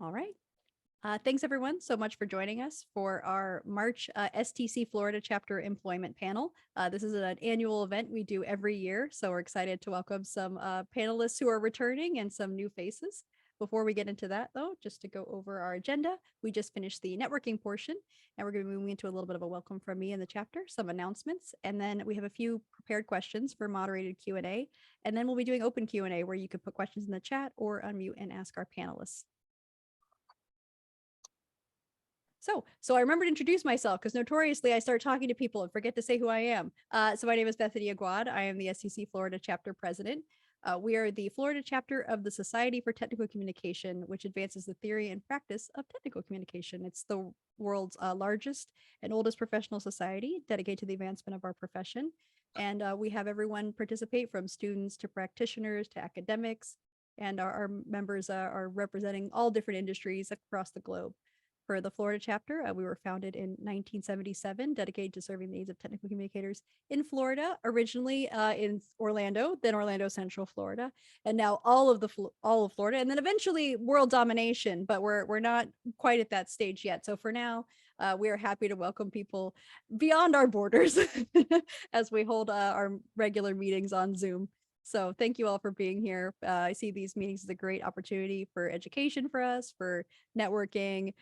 All right. Thanks everyone so much for joining us for our March STC Florida chapter employment panel. This is an annual event we do every year, so we're excited to welcome some panelists who are returning and some new faces. Before we get into that though, just to go over our agenda, we just finished the networking portion and we're going to be moving into a little bit of a welcome from me in the chapter, some announcements, and then we have a few prepared questions for moderated Q&A, and then we'll be doing open Q&A where you can put questions in the chat or unmute and ask our panelists. So I remember to introduce myself because notoriously I start talking to people and forget to say who I am. So my name is Bethany Aguad. I am the STC Florida chapter president. We are the Florida chapter of the Society for Technical Communication, which advances the theory and practice of technical communication. It's the world's largest and oldest professional society dedicated to the advancement of our profession. And we have everyone participate from students to practitioners to academics. And our members are representing all different industries across the globe. For the Florida chapter, we were founded in 1977, dedicated to serving the needs of technical communicators in Florida, originally in Orlando, then Orlando Central Florida, and now all of Florida, and then eventually world domination. But we're not quite at that stage yet. So for now, we are happy to welcome people beyond our borders as we hold our regular meetings on Zoom. So thank you all for being here. I see these meetings as a great opportunity for education for us, for networking,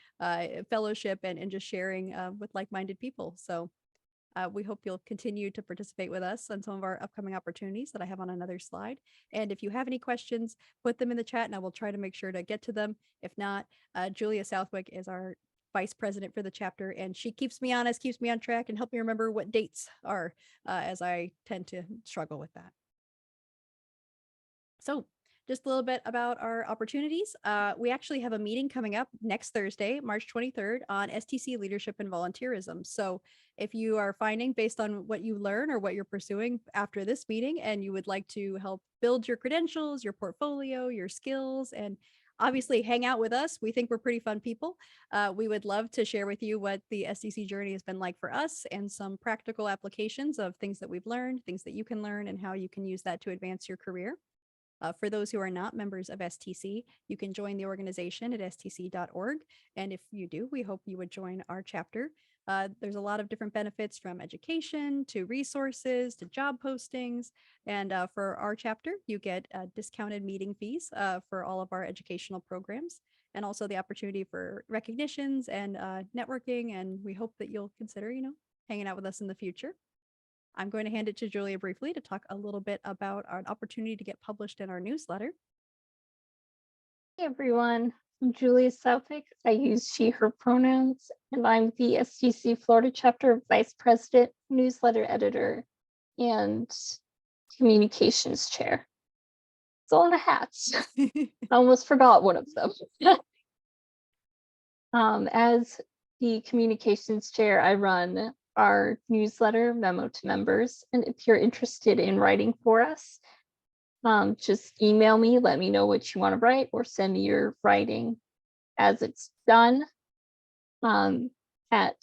fellowship, and just sharing with like-minded people. So we hope you'll continue to participate with us on some of our upcoming opportunities that I have on another slide. And if you have any questions, put them in the chat and I will try to make sure to get to them. If not, Julia Southwick is our vice president for the chapter, and she keeps me honest, keeps me on track, and help me remember what dates are, as I tend to struggle with that. So just a little bit about our opportunities. We actually have a meeting coming up next Thursday, March 23rd on STC leadership and volunteerism. So if you are finding based on what you learn or what you're pursuing after this meeting, and you would like to help build your credentials, your portfolio, your skills, and obviously hang out with us, we think we're pretty fun people. We would love to share with you what the STC journey has been like for us and some practical applications of things that we've learned, things that you can learn, and how you can use that to advance your career. For those who are not members of STC, you can join the organization at stc.org. And if you do, we hope you would join our chapter. There's a lot of different benefits from education to resources to job postings. And for our chapter, you get discounted meeting fees for all of our educational programs, and also the opportunity for recognitions and networking. And we hope that you'll consider, hanging out with us in the future. I'm going to hand it to Julia briefly to talk a little bit about our opportunity to get published in our newsletter. Hey everyone, I'm Julia Southwick. I use she, her pronouns, and I'm the STC Florida chapter vice president, newsletter editor, and communications chair. It's all in a hat. I almost forgot one of them. As the communications chair, I run our newsletter, Memo to Members. And if you're interested in writing for us, just email me, let me know what you want to write, or send me your writing as it's done at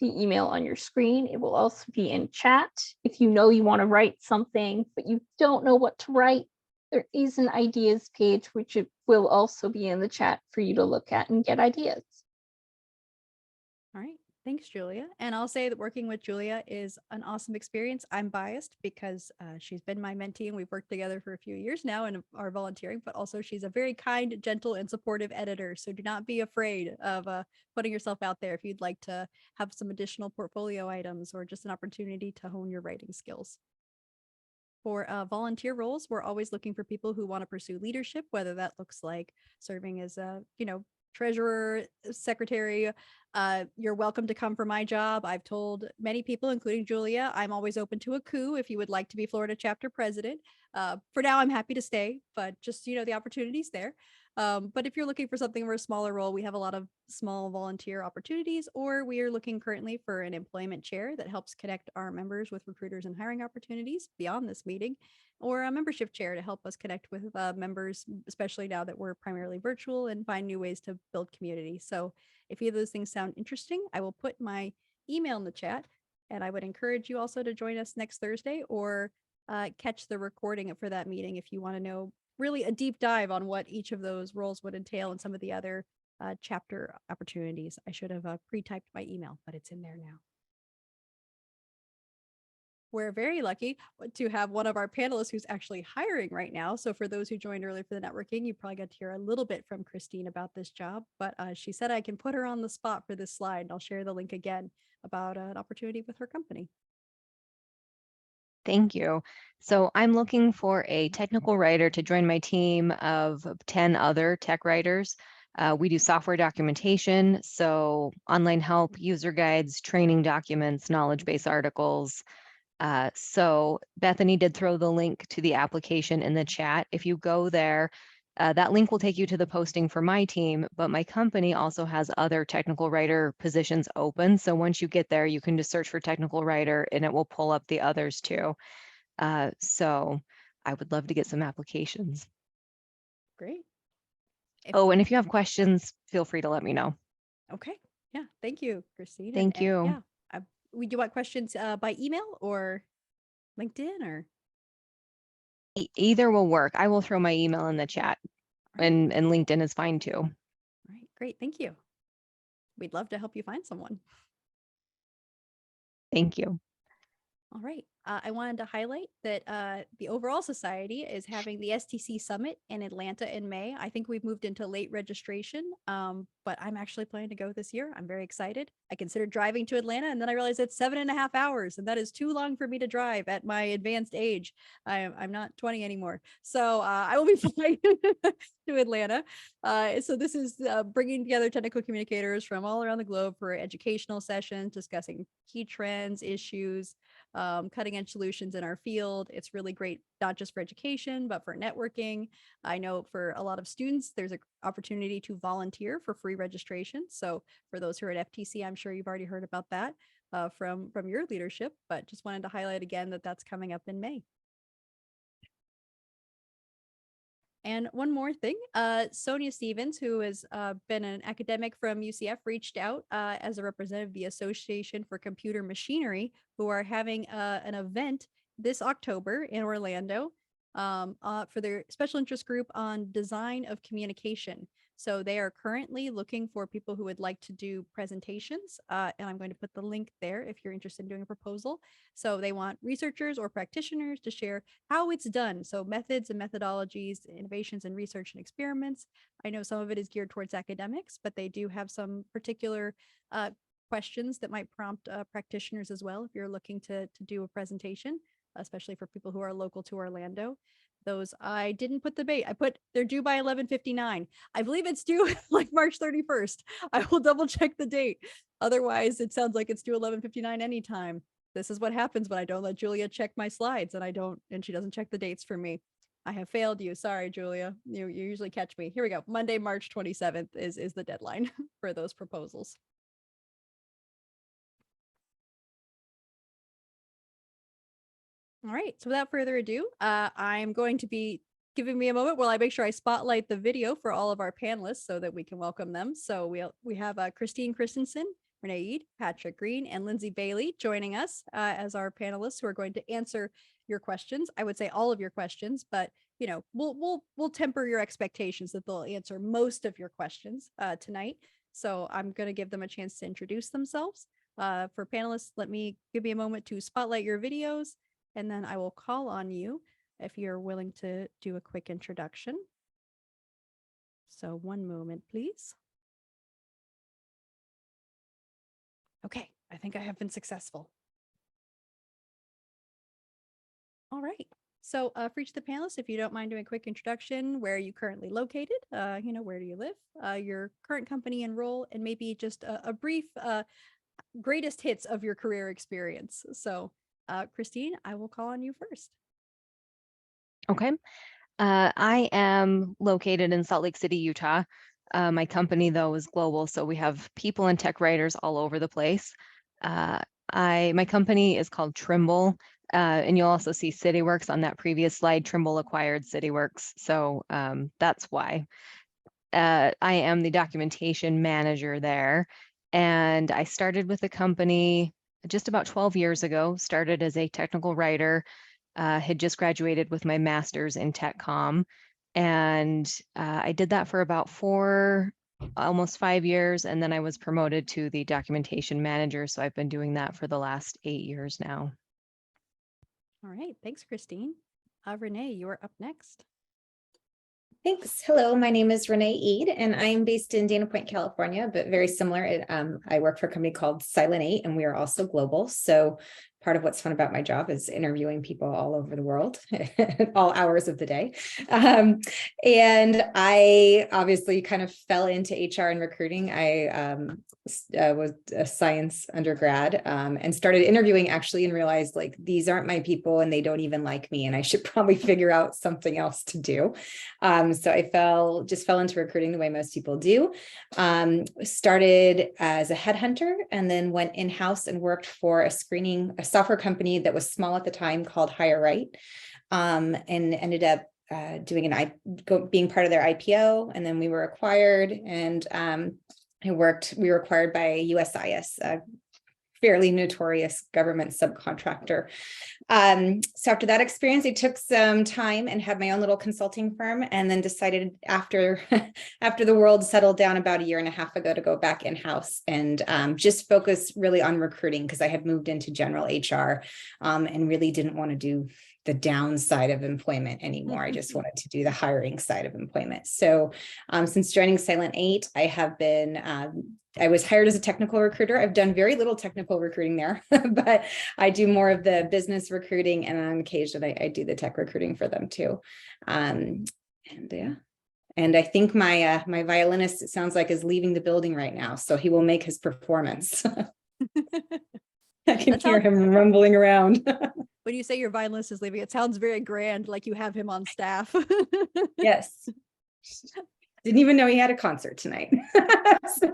the email on your screen. It will also be in chat. If you know you want to write something, but you don't know what to write, there is an ideas page, which it will also be in the chat for you to look at and get ideas. All right. Thanks, Julia. And I'll say that working with Julia is an awesome experience. I'm biased because she's been my mentee and we've worked together for a few years now and are volunteering, but also she's a very kind, gentle, and supportive editor. So do not be afraid of putting yourself out there if you'd like to have some additional portfolio items or just an opportunity to hone your writing skills. For volunteer roles, we're always looking for people who want to pursue leadership, whether that looks like serving as a, treasurer, secretary. You're welcome to come for my job. I've told many people, including Julia, I'm always open to a coup if you would like to be Florida chapter president. For now, I'm happy to stay, but just, the opportunity's there. But if you're looking for something for a smaller role, we have a lot of small volunteer opportunities, or we are looking currently for an employment chair that helps connect our members with recruiters and hiring opportunities beyond this meeting, or a membership chair to help us connect with members, especially now that we're primarily virtual, and find new ways to build community. So if either of those things sound interesting, I will put my email in the chat, and I would encourage you also to join us next Thursday or catch the recording for that meeting if you want to know really a deep dive on what each of those roles would entail and some of the other chapter opportunities. I should have pre-typed my email, but it's in there now. We're very lucky to have one of our panelists who's actually hiring right now. So for those who joined early for the networking, you probably got to hear a little bit from Christine about this job, but she said I can put her on the spot for this slide, and I'll share the link again about an opportunity with her company. Thank you. So I'm looking for a technical writer to join my team of 10 other tech writers. We do software documentation, so online help, user guides, training documents, knowledge base articles. So Bethany did throw the link to the application in the chat. If you go there, that link will take you to the posting for my team, but my company also has other technical writer positions open. So once you get there, you can just search for technical writer and it will pull up the others too. So I would love to get some applications. Great. Oh, and if you have questions, feel free to let me know. Okay. Yeah. Thank you, Christine. Thank you. Yeah. Do you want questions by email or LinkedIn or? Either will work. I will throw my email in the chat, and LinkedIn is fine too. All right. Great. Thank you. We'd love to help you find someone. Thank you. All right. I wanted to highlight that the overall society is having the STC Summit in Atlanta in May. I think we've moved into late registration, but I'm actually planning to go this year. I'm very excited. I considered driving to Atlanta, and then I realized it's 7.5 hours, and that is too long for me to drive at my advanced age. I'm not 20 anymore. So I will be flying to Atlanta. So this is bringing together technical communicators from all around the globe for educational sessions, discussing key trends, issues, cutting edge solutions in our field. It's really great, not just for education, but for networking. I know for a lot of students, there's an opportunity to volunteer for free registration. So for those who are at FTC, I'm sure you've already heard about that from your leadership, but just wanted to highlight again that that's coming up in May. And one more thing, Sonia Stevens, who has been an academic from UCF, reached out as a representative of the Association for Computer Machinery, who are having an event this October in Orlando for their special interest group on design of communication. So they are currently looking for people who would like to do presentations, and I'm going to put the link there if you're interested in doing a proposal. So they want researchers or practitioners to share how it's done. So methods and methodologies, innovations and research and experiments. I know some of it is geared towards academics, but they do have some particular questions that might prompt practitioners as well if you're looking to do a presentation, especially for people who are local to Orlando. Those I didn't put the date. I put they're due by 11:59. I believe it's due like March 31st. I will double check the date. Otherwise, it sounds like it's due 11:59 anytime. This is what happens when I don't let Julia check my slides and she doesn't check the dates for me. I have failed you. Sorry, Julia. You usually catch me. Here we go. Monday, March 27th is the deadline for those proposals. All right. So without further ado, I'm going to be giving me a moment while I make sure I spotlight the video for all of our panelists so that we can welcome them. So we have Christine Christensen, Renee Eid, Patrick Green, and Lindsay Bailey joining us as our panelists who are going to answer your questions. I would say all of your questions, but you know, we'll temper your expectations that they'll answer most of your questions tonight. So I'm going to give them a chance to introduce themselves. For panelists, give me a moment to spotlight your videos, and then I will call on you if you're willing to do a quick introduction. So one moment, please. Okay, I think I have been successful. All right. So for each of the panelists, if you don't mind doing a quick introduction, where are you currently located? Where do you live? Your current company and role, and maybe just a brief greatest hits of your career experience. So Christine, I will call on you first. Okay. I am located in Salt Lake City, Utah. My company, though, is global, so we have people and tech writers all over the place. My company is called Trimble, and you'll also see CityWorks on that previous slide. Trimble acquired CityWorks, so that's why. I am the documentation manager there, and I started with the company just about 12 years ago, started as a technical writer, had just graduated with my master's in tech comm, and I did that for about 4 almost 5 years, and then I was promoted to the documentation manager. So I've been doing that for the last 8 years now. All right. Thanks, Christine. Renee, you are up next. Thanks. Hello, my name is Renee Eid, and I am based in Dana Point, California, but very similar. I work for a company called Silent 8, and we are also global. So part of what's fun about my job is interviewing people all over the world at all hours of the day. And I obviously kind of fell into HR and recruiting. I was a science undergrad and started interviewing actually, and realized like these aren't my people and they don't even like me, and I should probably figure out something else to do. So I just fell into recruiting the way most people do. Started as a headhunter and then went in-house and worked for a software company that was small at the time called Hire Right, and ended up being part of their IPO, and then we were acquired, and we were acquired by USIS, a fairly notorious government subcontractor. So after that experience, I took some time and had my own little consulting firm, and then decided after the world settled down about 1.5 years ago to go back in-house and just focus really on recruiting, because I had moved into general HR and really didn't want to do the downside of employment anymore. I just wanted to do the hiring side of employment. So since joining Silent 8, I was hired as a technical recruiter. I've done very little technical recruiting there, but I do more of the business recruiting, and on occasion I do the tech recruiting for them too. And I think my violinist, it sounds like, is leaving the building right now, so he will make his performance. I can hear him rumbling around. When you say your violinist is leaving, it sounds very grand, like you have him on staff. Yes. Didn't even know he had a concert tonight. So.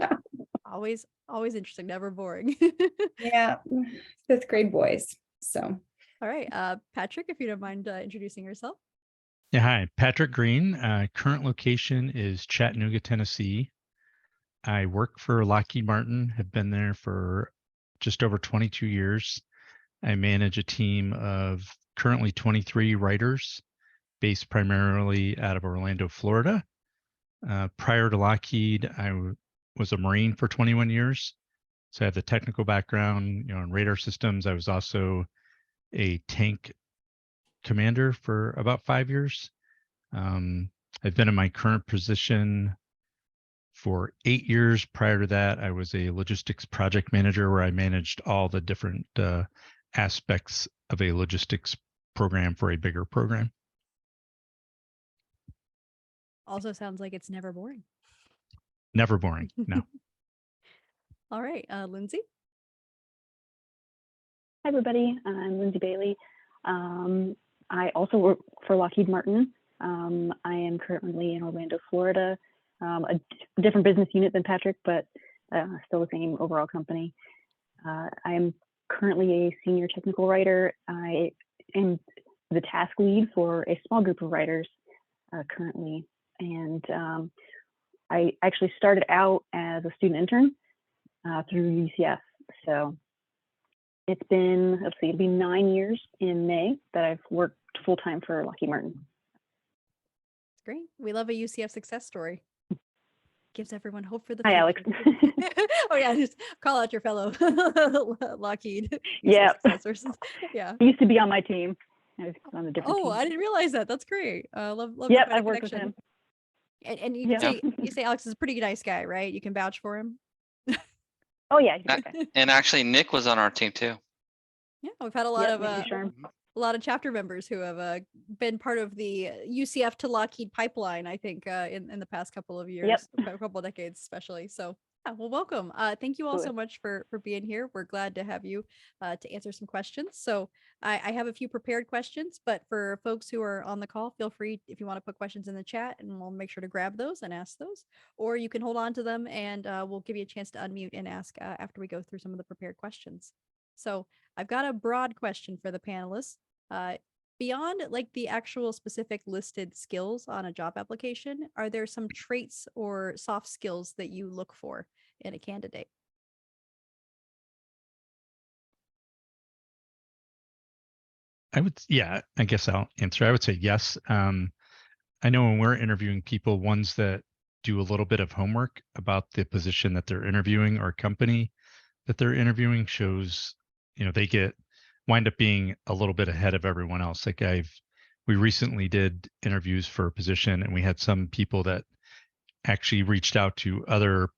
Always interesting, never boring. Yeah, 5th grade boys. So. All right, Patrick, if you don't mind introducing yourself. Yeah, hi, Patrick Green. Current location is Chattanooga, Tennessee. I work for Lockheed Martin, have been there for just over 22 years. I manage a team of currently 23 writers based primarily out of Orlando, Florida. Prior to Lockheed, I was a Marine for 21 years. So I have the technical background, in radar systems. I was also a tank commander for about 5 years. I've been in my current position for 8 years. Prior to that, I was a logistics project manager where I managed all the different aspects of a logistics program for a bigger program. Also sounds like it's never boring. Never boring, no. All right, Lindsay. Hi, everybody. I'm Lindsay Bailey. I also work for Lockheed Martin. I am currently in Orlando, Florida, a different business unit than Patrick, but still the same overall company. I am currently a senior technical writer. I am the task lead for a small group of writers currently. And I actually started out as a student intern through UCF. So it's been, it'll be 9 years in May that I've worked full-time for Lockheed Martin. It's great. We love a UCF success story. Gives everyone hope for the future. Hi, Alex. Oh yeah, just call out your fellow Lockheed. Yeah. Yeah. He used to be on my team. I was on a different team. I didn't realize that. That's great. Love. Yep, I've worked with him. And you say Alex is a pretty nice guy, right? You can vouch for him. Oh yeah. And actually, Nick was on our team too. Yeah, we've had a lot of chapter members who have been part of the UCF to Lockheed pipeline, I think, in the past couple of years, a couple of decades especially. So yeah, well, welcome. Thank you all so much for being here. We're glad to have you to answer some questions. So I have a few prepared questions, but for folks who are on the call, feel free if you want to put questions in the chat, and we'll make sure to grab those and ask those, or you can hold on to them and we'll give you a chance to unmute and ask after we go through some of the prepared questions. So I've got a broad question for the panelists. Beyond like the actual specific listed skills on a job application, are there some traits or soft skills that you look for in a candidate? I guess I'll answer. I would say yes. I know when we're interviewing people, ones that do a little bit of homework about the position that they're interviewing or company that they're interviewing shows, they wind up being a little bit ahead of everyone else. Like we recently did interviews for a position, and we had some people that actually reached out to other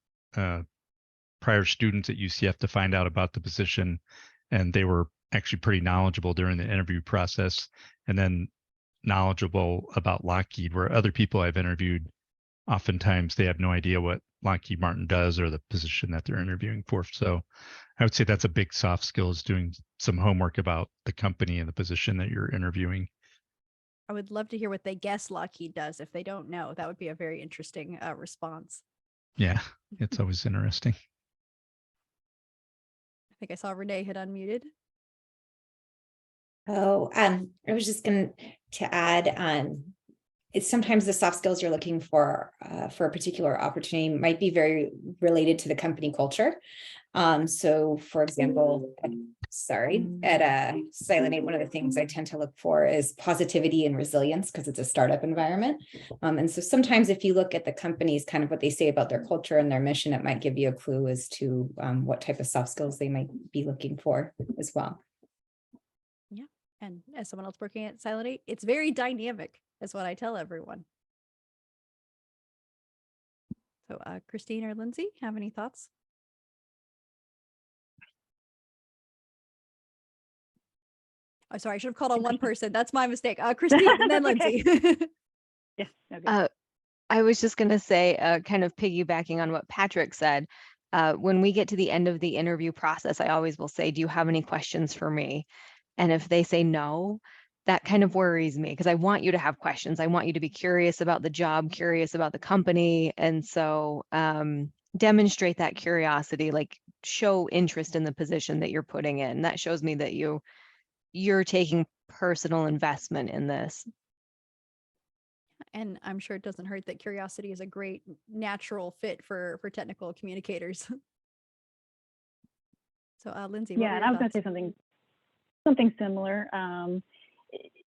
prior students at UCF to find out about the position, and they were actually pretty knowledgeable during the interview process, and then knowledgeable about Lockheed, where other people I've interviewed, oftentimes they have no idea what Lockheed Martin does or the position that they're interviewing for. So I would say that's a big soft skill, is doing some homework about the company and the position that you're interviewing. I would love to hear what they guess Lockheed does if they don't know. That would be a very interesting response. Yeah, it's always interesting. I think I saw Renee had unmuted. Oh, I was just going to add, it's sometimes the soft skills you're looking for a particular opportunity might be very related to the company culture. So for example, at Silent 8, one of the things I tend to look for is positivity and resilience, because it's a startup environment. And so sometimes if you look at the companies, kind of what they say about their culture and their mission, it might give you a clue as to what type of soft skills they might be looking for as well. Yeah. And as someone else working at Silent 8, it's very dynamic, is what I tell everyone. So Christine or Lindsay, have any thoughts? Oh, sorry, I should have called on one person. That's my mistake. Christine and then Lindsay. Yeah. Okay. I was just going to say, kind of piggybacking on what Patrick said, when we get to the end of the interview process, I always will say, do you have any questions for me? And if they say no, that kind of worries me, because I want you to have questions. I want you to be curious about the job, curious about the company. And so demonstrate that curiosity, like show interest in the position that you're putting in. That shows me that you're taking personal investment in this. And I'm sure it doesn't hurt that curiosity is a great natural fit for technical communicators. So Lindsay, Yeah, and I was going to say something similar.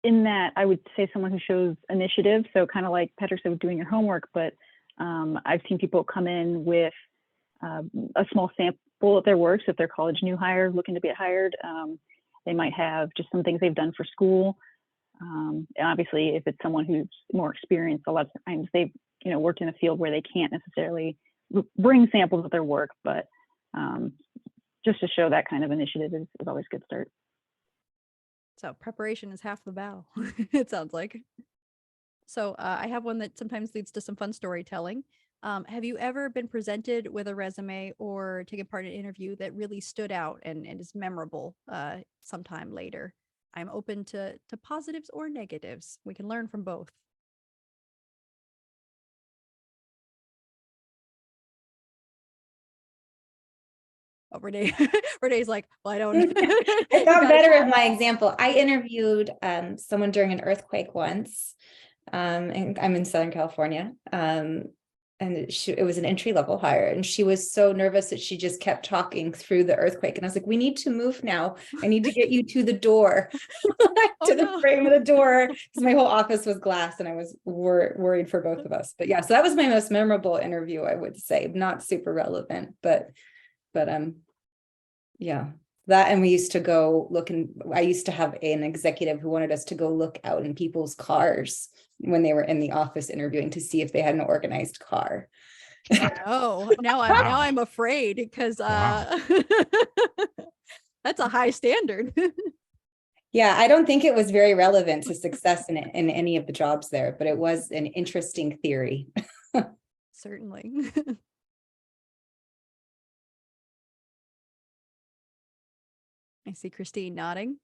In that, I would say someone who shows initiative. So kind of like Patrick said, doing your homework, but I've seen people come in with a small sample of their work. So if they're college new hire looking to get hired, they might have just some things they've done for school. And obviously, if it's someone who's more experienced, a lot of times they've worked in a field where they can't necessarily bring samples of their work, but just to show that kind of initiative is always a good start. So preparation is half the battle, it sounds like. So I have one that sometimes leads to some fun storytelling. Have you ever been presented with a resume or taken part in an interview that really stood out and is memorable sometime later? I'm open to positives or negatives. We can learn from both. Oh, Renee's like, well, I don't. I thought better of my example. I interviewed someone during an earthquake once, and I'm in Southern California. And it was an entry-level hire, and she was so nervous that she just kept talking through the earthquake. And I was like, we need to move now. I need to get you to the door, to the frame of the door, because my whole office was glass and I was worried for both of us. But yeah, so that was my most memorable interview, I would say. Not super relevant, but yeah, that. And we used to go look, and I used to have an executive who wanted us to go look out in people's cars when they were in the office interviewing to see if they had an organized car. Oh, now I'm afraid, because Wow. that's a high standard. Yeah, I don't think it was very relevant to success in any of the jobs there, but it was an interesting theory. Certainly. I see Christine nodding.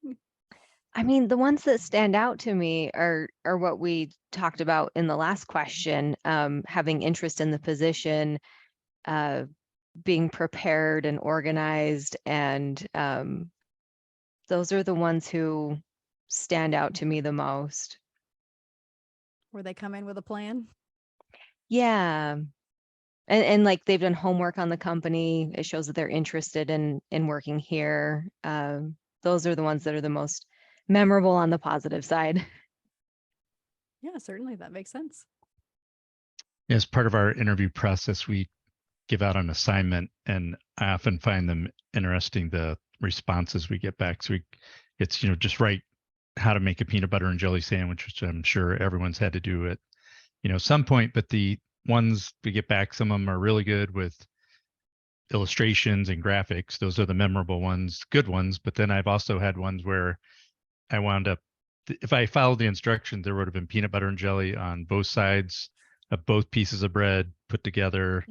I mean, the ones that stand out to me are what we talked about in the last question, having interest in the position, being prepared and organized, and those are the ones who stand out to me the most. Where they come in with a plan. Yeah. And like they've done homework on the company. It shows that they're interested in working here. Those are the ones that are the most memorable on the positive side. Yeah, certainly, that makes sense. As part of our interview process, we give out an assignment, and I often find them interesting, the responses we get back. So it's, just write how to make a peanut butter and jelly sandwich, which I'm sure everyone's had to do at, some point, but the ones we get back, some of them are really good with illustrations and graphics. Those are the memorable ones, good ones. But then I've also had ones where I wound up, if I followed the instructions, there would have been peanut butter and jelly on both sides of both pieces of bread put together.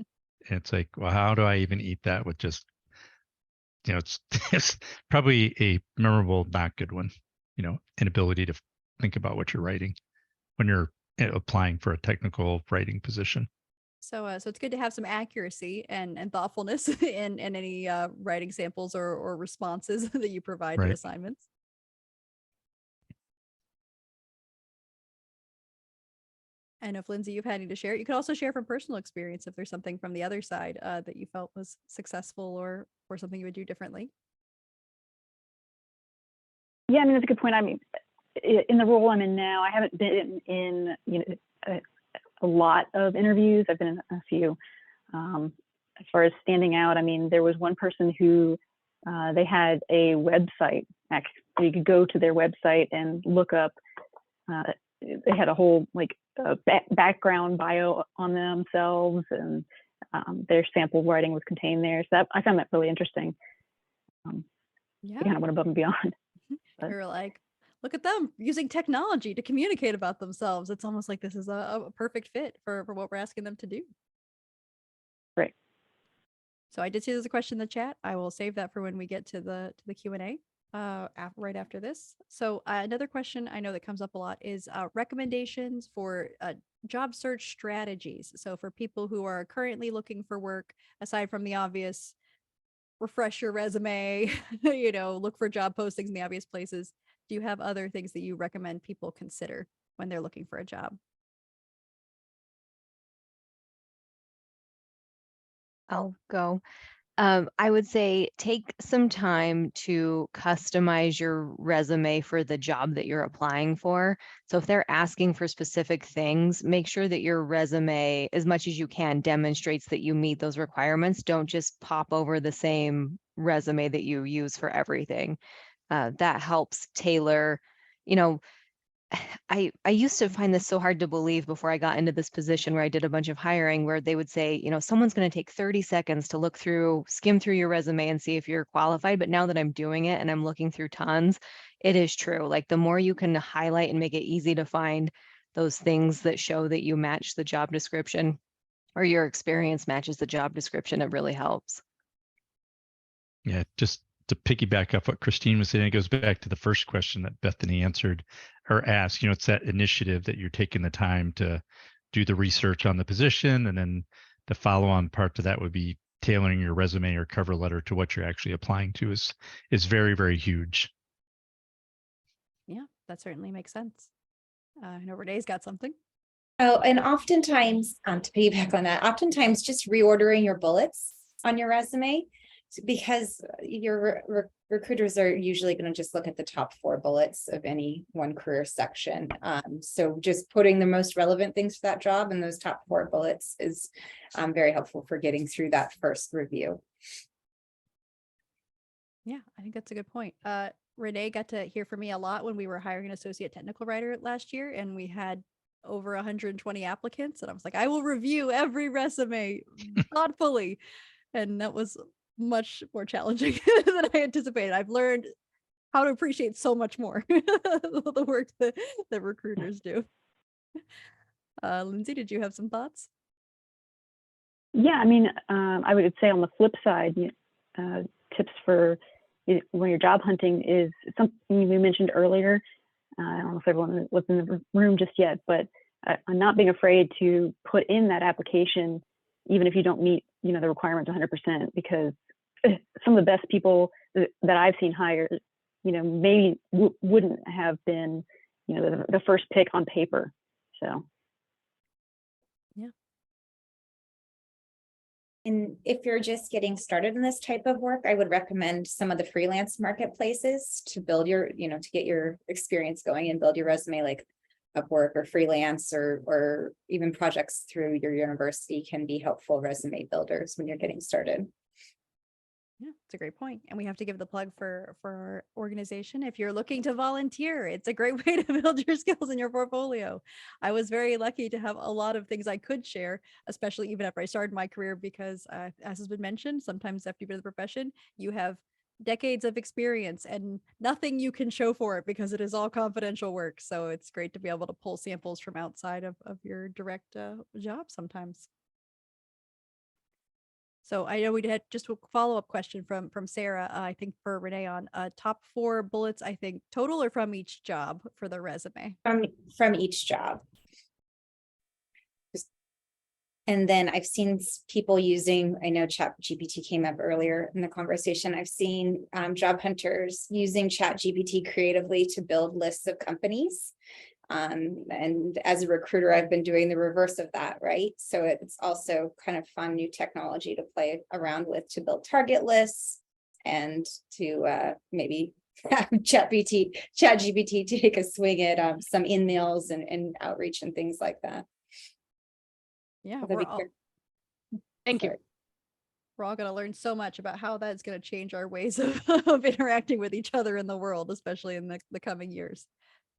And it's like, well, how do I even eat that with just, it's probably a memorable, not good one, inability to think about what you're writing when you're applying for a technical writing position. So it's good to have some accuracy and thoughtfulness in any writing samples or responses that you provide to Right. assignments. And if Lindsay, you've had any to share, you could also share from personal experience if there's something from the other side that you felt was successful or something you would do differently. Yeah, I mean, that's a good point. I mean, in the role I'm in now, I haven't been in a lot of interviews. I've been in a few. As far as standing out, I mean, there was one person who they had a website. Actually, you could go to their website and look up. They had a whole background bio on themselves, and their sample writing was contained there. So I found that really interesting. Yeah, They kind of went above and beyond. they were like, look at them using technology to communicate about themselves. It's almost like this is a perfect fit for what we're asking them to do. Right. So I did see there's a question in the chat. I will save that for when we get to the Q&A right after this. So another question I know that comes up a lot is recommendations for job search strategies. So for people who are currently looking for work, aside from the obvious refresh your resume, look for job postings in the obvious places, do you have other things that you recommend people consider when they're looking for a job? I'll go. I would say take some time to customize your resume for the job that you're applying for. So if they're asking for specific things, make sure that your resume, as much as you can, demonstrates that you meet those requirements. Don't just pop over the same resume that you use for everything. That helps tailor, I used to find this so hard to believe before I got into this position where I did a bunch of hiring, where they would say, someone's going to take 30 seconds to skim through your resume and see if you're qualified. But now that I'm doing it and I'm looking through tons, it is true. Like the more you can highlight and make it easy to find those things that show that you match the job description or your experience matches the job description, it really helps. Yeah, just to piggyback off what Christine was saying, it goes back to the first question that Bethany answered or asked. It's that initiative that you're taking the time to do the research on the position, and then the follow-on part to that would be tailoring your resume or cover letter to what you're actually applying to is very, very huge. Yeah, that certainly makes sense. I know Renee's got something. Oh, and oftentimes, to piggyback on that, oftentimes just reordering your bullets on your resume, because your recruiters are usually going to just look at the top 4 bullets of any one career section. So just putting the most relevant things for that job in those top 4 bullets is very helpful for getting through that first review. Yeah, I think that's a good point. Renee got to hear from me a lot when we were hiring an associate technical writer last year, and we had over 120 applicants. And I was like, I will review every resume thoughtfully. And that was much more challenging than I anticipated. I've learned how to appreciate so much more the work that recruiters do. Lindsay, did you have some thoughts? Yeah, I mean, I would say on the flip side, tips for when you're job hunting is something we mentioned earlier. I don't know if everyone was in the room just yet, but not being afraid to put in that application, even if you don't meet, the requirements 100%, because some of the best people that I've seen hired, maybe wouldn't have been, the first pick on paper. So. Yeah. And if you're just getting started in this type of work, I would recommend some of the freelance marketplaces to build your, to get your experience going and build your resume, like Upwork or freelance or even projects through your university can be helpful resume builders when you're getting started. Yeah, it's a great point. And we have to give the plug for our organization. If you're looking to volunteer, it's a great way to build your skills in your portfolio. I was very lucky to have a lot of things I could share, especially even after I started my career, because as has been mentioned, sometimes after you've been in the profession, you have decades of experience and nothing you can show for it because it is all confidential work. So it's great to be able to pull samples from outside of your direct job sometimes. So I know we had just a follow-up question from Sarah, I think for Renee on top 4 bullets, I think total or from each job for the resume? From each job. And then I've seen people using, I know ChatGPT came up earlier in the conversation. I've seen job hunters using ChatGPT creatively to build lists of companies. And as a recruiter, I've been doing the reverse of that, right? So it's also kind of fun new technology to play around with to build target lists and to maybe have ChatGPT take a swing at some emails and outreach and things like that. Yeah, Thank you. We're all going to learn so much about how that's going to change our ways of interacting with each other in the world, especially in the coming years.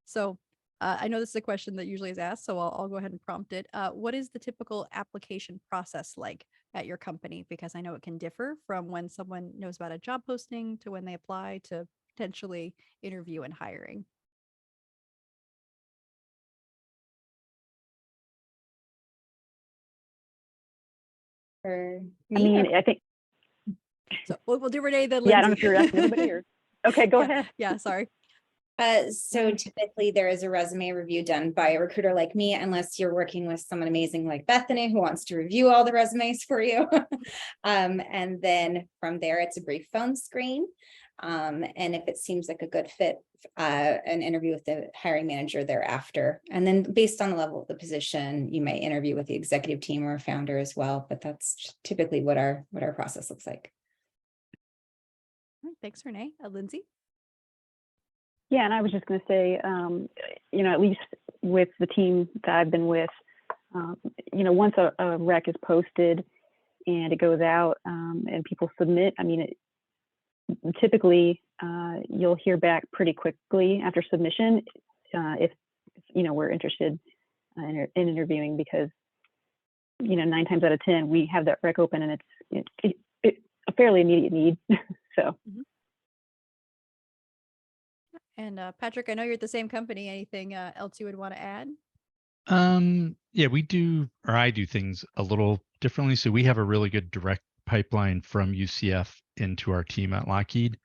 So I know this is a question that usually is asked, so I'll go ahead and prompt it. What is the typical application process like at your company? Because I know it can differ from when someone knows about a job posting to when they apply to potentially interview and hiring. I mean, I think. So we'll do Renee then. Yeah, I don't know Lindsay. if you're asking everybody or. Okay, go ahead. Yeah, sorry. So typically there is a resume review done by a recruiter like me, unless you're working with someone amazing like Bethany who wants to review all the resumes for you. And then from there, it's a brief phone screen. And if it seems like a good fit, an interview with the hiring manager thereafter. And then based on the level of the position, you may interview with the executive team or a founder as well. But that's typically what our process looks like. Thanks, Renee. Lindsay? Yeah, and I was just going to say, at least with the team that I've been with, once a rec is posted and it goes out and people submit, I mean, typically you'll hear back pretty quickly after submission if we're interested in interviewing, because 9 times out of 10 we have that rec open and it's a fairly immediate need. So. Mm-hmm. And Patrick, I know you're at the same company. Anything else you would want to add? Yeah, I do things a little differently. So we have a really good direct pipeline from UCF into our team at Lockheed,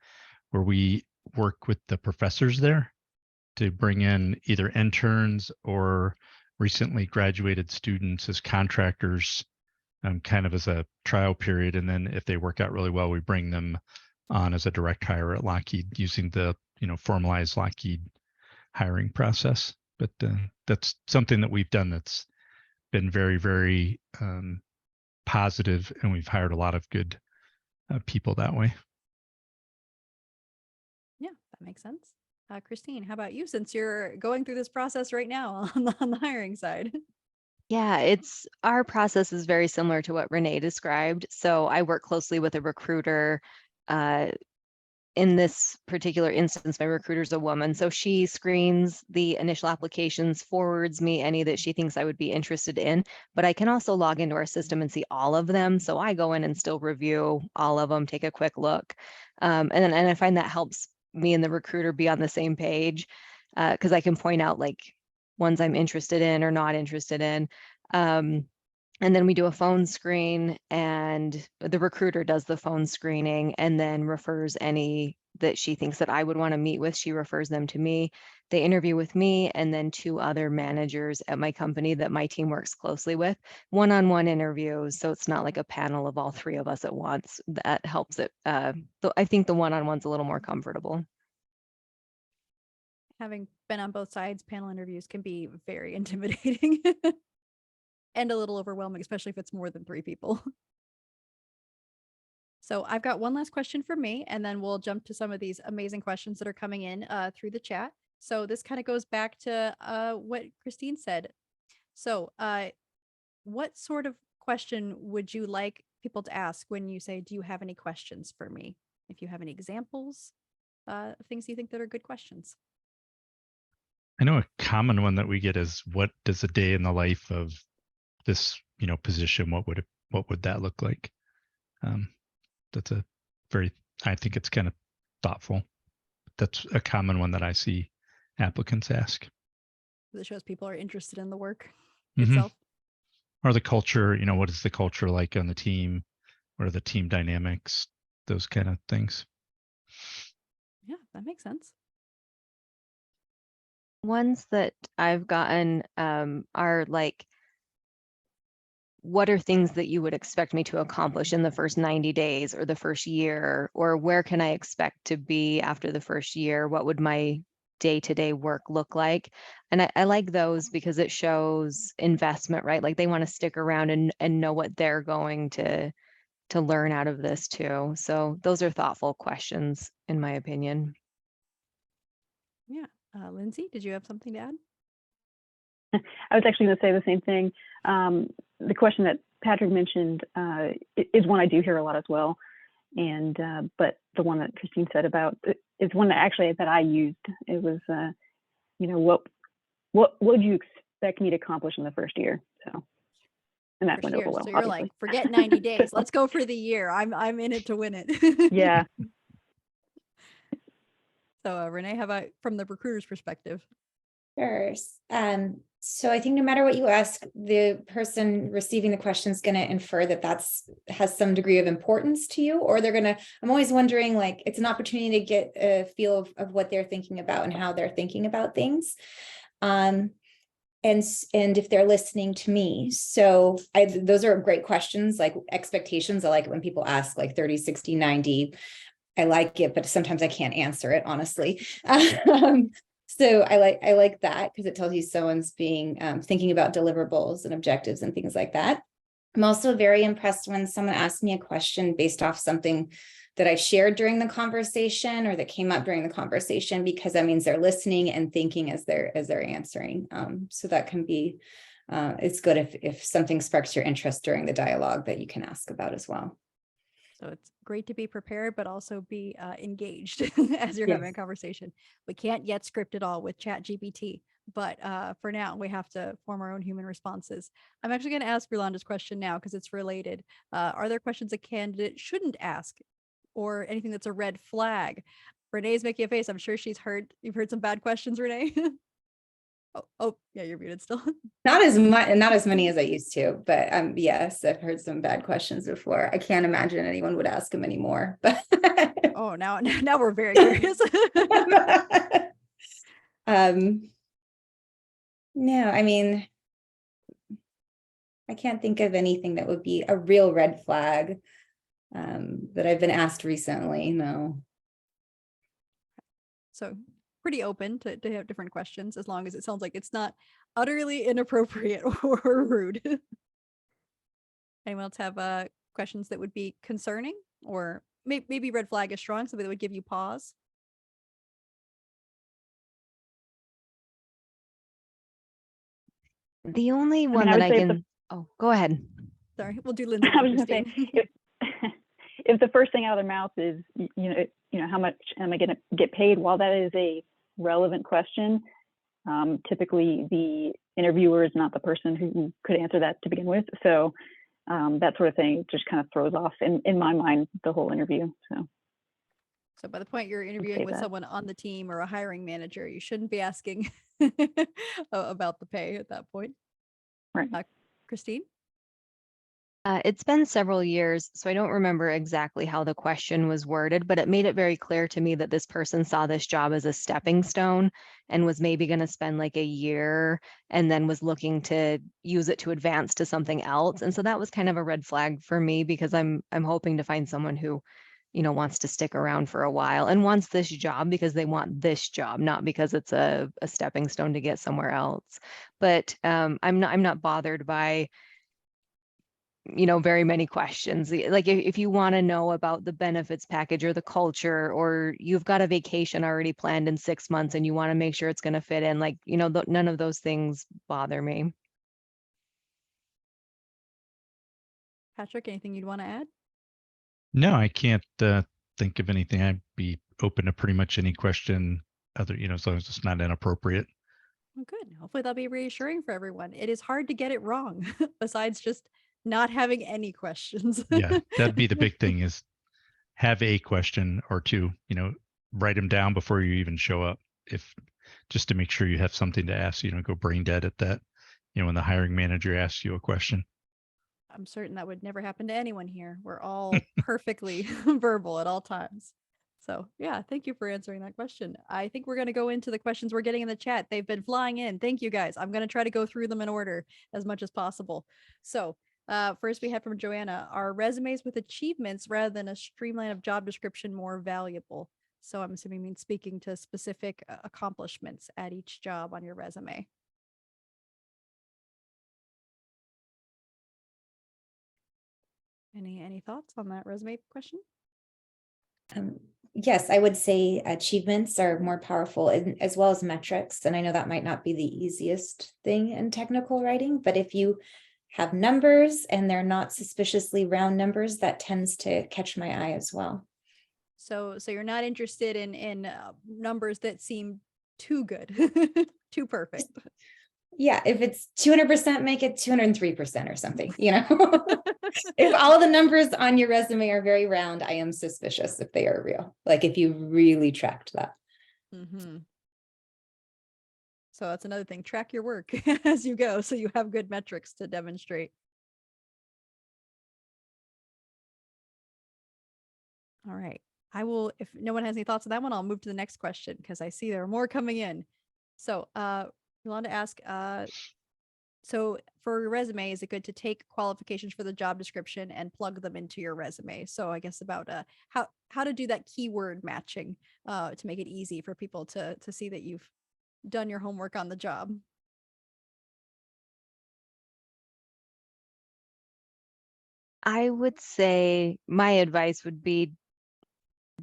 where we work with the professors there to bring in either interns or recently graduated students as contractors, kind of as a trial period. And then if they work out really well, we bring them on as a direct hire at Lockheed using the formalized Lockheed hiring process. But that's something that we've done that's been very, very positive, and we've hired a lot of good people that way. Yeah, that makes sense. Christine, how about you, since you're going through this process right now on the hiring side? Yeah, our process is very similar to what Renee described. So I work closely with a recruiter. In this particular instance, my recruiter's a woman. So she screens the initial applications, forwards me any that she thinks I would be interested in, but I can also log into our system and see all of them. So I go in and still review all of them, take a quick look. And I find that helps me and the recruiter be on the same page, because I can point out like ones I'm interested in or not interested in. And then we do a phone screen, and the recruiter does the phone screening and then refers any that she thinks that I would want to meet with. She refers them to me. They interview with me and then 2 other managers at my company that my team works closely with, one-on-one interviews. So it's not like a panel of all 3 of us at once. That helps it. I think the one-on-one's a little more comfortable. Having been on both sides, panel interviews can be very intimidating. And a little overwhelming, especially if it's more than 3 people. So I've got one last question for me, and then we'll jump to some of these amazing questions that are coming in through the chat. So this kind of goes back to what Christine said. So what sort of question would you like people to ask when you say, do you have any questions for me? If you have any examples, of things you think that are good questions. I know a common one that we get is, what does a day in the life of this, position, what would that look like? That's a very, I think it's kind of thoughtful. That's a common one that I see applicants ask. It shows people are interested in the work Mhm. itself. Or the culture, what is the culture like on the team? What are the team dynamics? Those kind of things. Yeah, that makes sense. Ones that I've gotten are like, what are things that you would expect me to accomplish in the first 90 days or the first year? Or where can I expect to be after the first year? What would my day-to-day work look like? And I like those because it shows investment, right? Like they want to stick around and know what they're going to learn out of this too. So those are thoughtful questions, in my opinion. Yeah. Lindsay, did you have something to add? I was actually going to say the same thing. The question that Patrick mentioned is one I do hear a lot as well. And but the one that Christine said about is one that actually that I used. It was, what would you expect me to accomplish in the first year? So, and that First went over year. well. So you're obviously. like, forget 90 days. Let's go for the year. I'm in it to win it. Yeah. So Renee, how about from the recruiter's perspective? Sure. So I think no matter what you ask, the person receiving the question is going to infer that has some degree of importance to you, or I'm always wondering, like, it's an opportunity to get a feel of what they're thinking about and how they're thinking about things. And if they're listening to me. So those are great questions, like expectations. I like it when people ask like 30, 60, 90. I like it, but sometimes I can't answer it, honestly. So I like that because it tells you someone's being thinking about deliverables and objectives and things like that. I'm also very impressed when someone asks me a question based off something that I shared during the conversation or that came up during the conversation, because that means they're listening and thinking as they're answering. So that can be, it's good if something sparks your interest during the dialogue that you can ask about as well. So it's great to be prepared, but also be engaged as you're Yes. having a conversation. We can't yet script it all with ChatGPT, but for now we have to form our own human responses. I'm actually going to ask Rolanda's question now because it's related. Are there questions a candidate shouldn't ask, or anything that's a red flag? Renee's making a face. I'm sure you've heard some bad questions, Renee. Oh, yeah, you're muted still. Not as many as I used to, but yes, I've heard some bad questions before. I can't imagine anyone would ask them anymore. But oh, now we're very curious. No, I mean, I can't think of anything that would be a real red flag that I've been asked recently. No. So pretty open to have different questions, as long as it sounds like it's not utterly inappropriate or rude. Anyone else have questions that would be concerning, or maybe red flag is strong, something that would give you pause? The only one that I can, go ahead. Sorry, we'll do Lindsay. I was going to say, if the first thing out of their mouth is, how much am I going to get paid? While that is a relevant question, typically the interviewer is not the person who could answer that to begin with. So that sort of thing just kind of throws off, in my mind, the whole interview. So by the point you're interviewing with someone on the team or a hiring manager, you shouldn't be asking about the pay at that point. Right. Christine? It's been several years, so I don't remember exactly how the question was worded, but it made it very clear to me that this person saw this job as a stepping stone and was maybe going to spend like a year and then was looking to use it to advance to something else. And so that was kind of a red flag for me, because I'm hoping to find someone who, wants to stick around for a while and wants this job because they want this job, not because it's a stepping stone to get somewhere else. But I'm not bothered by very many questions. Like if you want to know about the benefits package or the culture, or you've got a vacation already planned in 6 months and you want to make sure it's going to fit in, like, none of those things bother me. Patrick, anything you'd want to add? No, I can't think of anything. I'd be open to pretty much any question, as long as it's not inappropriate. Well, good. Hopefully that'll be reassuring for everyone. It is hard to get it wrong, besides just not having any questions. Yeah, that'd be the big thing, is have a question or two, write them down before you even show up, just to make sure you have something to ask. Go brain dead at that, when the hiring manager asks you a question. I'm certain that would never happen to anyone here. We're all perfectly verbal at all times. So yeah, thank you for answering that question. I think we're going to go into the questions we're getting in the chat. They've been flying in. Thank you guys. I'm going to try to go through them in order as much as possible. So first we have from Joanna, are resumes with achievements rather than a streamline of job description more valuable? So I'm assuming means speaking to specific accomplishments at each job on your resume. Any thoughts on that resume question? Yes, I would say achievements are more powerful, as well as metrics. And I know that might not be the easiest thing in technical writing, but if you have numbers and they're not suspiciously round numbers, that tends to catch my eye as well. So you're not interested in numbers that seem too good, too perfect. Yeah, if it's 200%, make it 203% or something, If all the numbers on your resume are very round, I am suspicious if they are real. Like if you really tracked that. Mm-hmm. So that's another thing. Track your work as you go, so you have good metrics to demonstrate. All right. I will, if no one has any thoughts on that one, I'll move to the next question because I see there are more coming in. So Yolanda asked, so for your resume, is it good to take qualifications for the job description and plug them into your resume? So I guess about how to do that keyword matching to make it easy for people to see that you've done your homework on the job. I would say my advice would be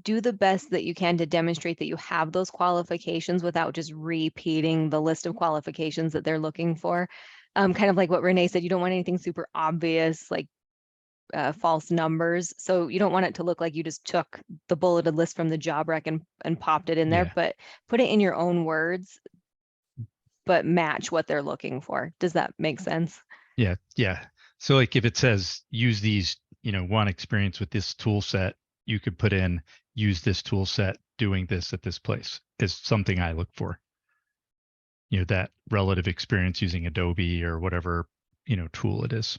do the best that you can to demonstrate that you have those qualifications without just repeating the list of qualifications that they're looking for. Kind of like what Renee said, you don't want anything super obvious, like false numbers. So you don't want it to look like you just took the bulleted list from the job rec and popped it in there, but put it in your own words, but match what they're looking for. Does that make sense? Yeah. So like if it says use these, one experience with this tool set, you could put in use this tool set doing this at this place is something I look for. That relative experience using Adobe or whatever, tool it is.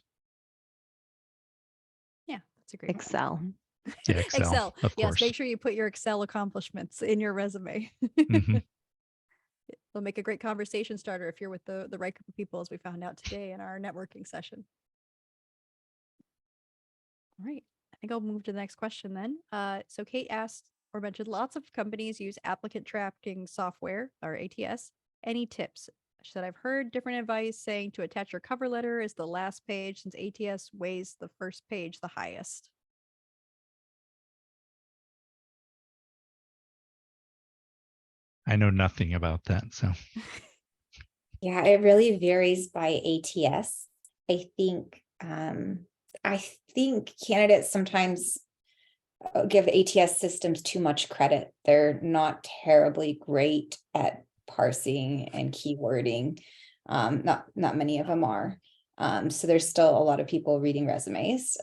Yeah, that's a great Excel. Yeah, Excel. Of yes, course. make sure you put your Excel accomplishments in your resume. Mm-hmm. It'll make a great conversation starter if you're with the right group of people, as we found out today in our networking session. All right, I think I'll move to the next question then. So Kate asked or mentioned lots of companies use applicant tracking software or ATS. Any tips? She said, I've heard different advice saying to attach your cover letter as the last page since ATS weighs the first page the highest. I know nothing about that. So Yeah, it really varies by ATS. I think candidates sometimes give ATS systems too much credit. They're not terribly great at parsing and keywording. Not many of them are. So there's still a lot of people reading resumes.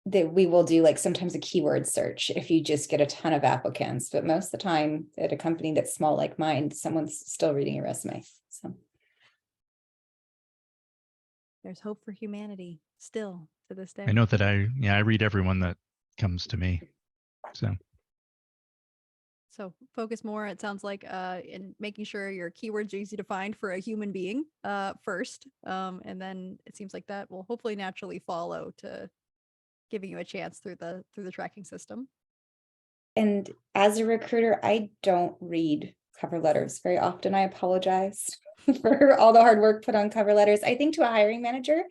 That we will do like sometimes a keyword search if you just get a ton of applicants, but most of the time at a company that's small like mine, someone's still reading your resume. So there's hope for humanity still to this day. I know that I read everyone that comes to me. So focus more, it sounds like, in making sure your keywords are easy to find for a human being first. And then it seems like that will hopefully naturally follow to giving you a chance through the tracking system. And as a recruiter, I don't read cover letters very often. I apologize for all the hard work put on cover letters. I think to a hiring manager.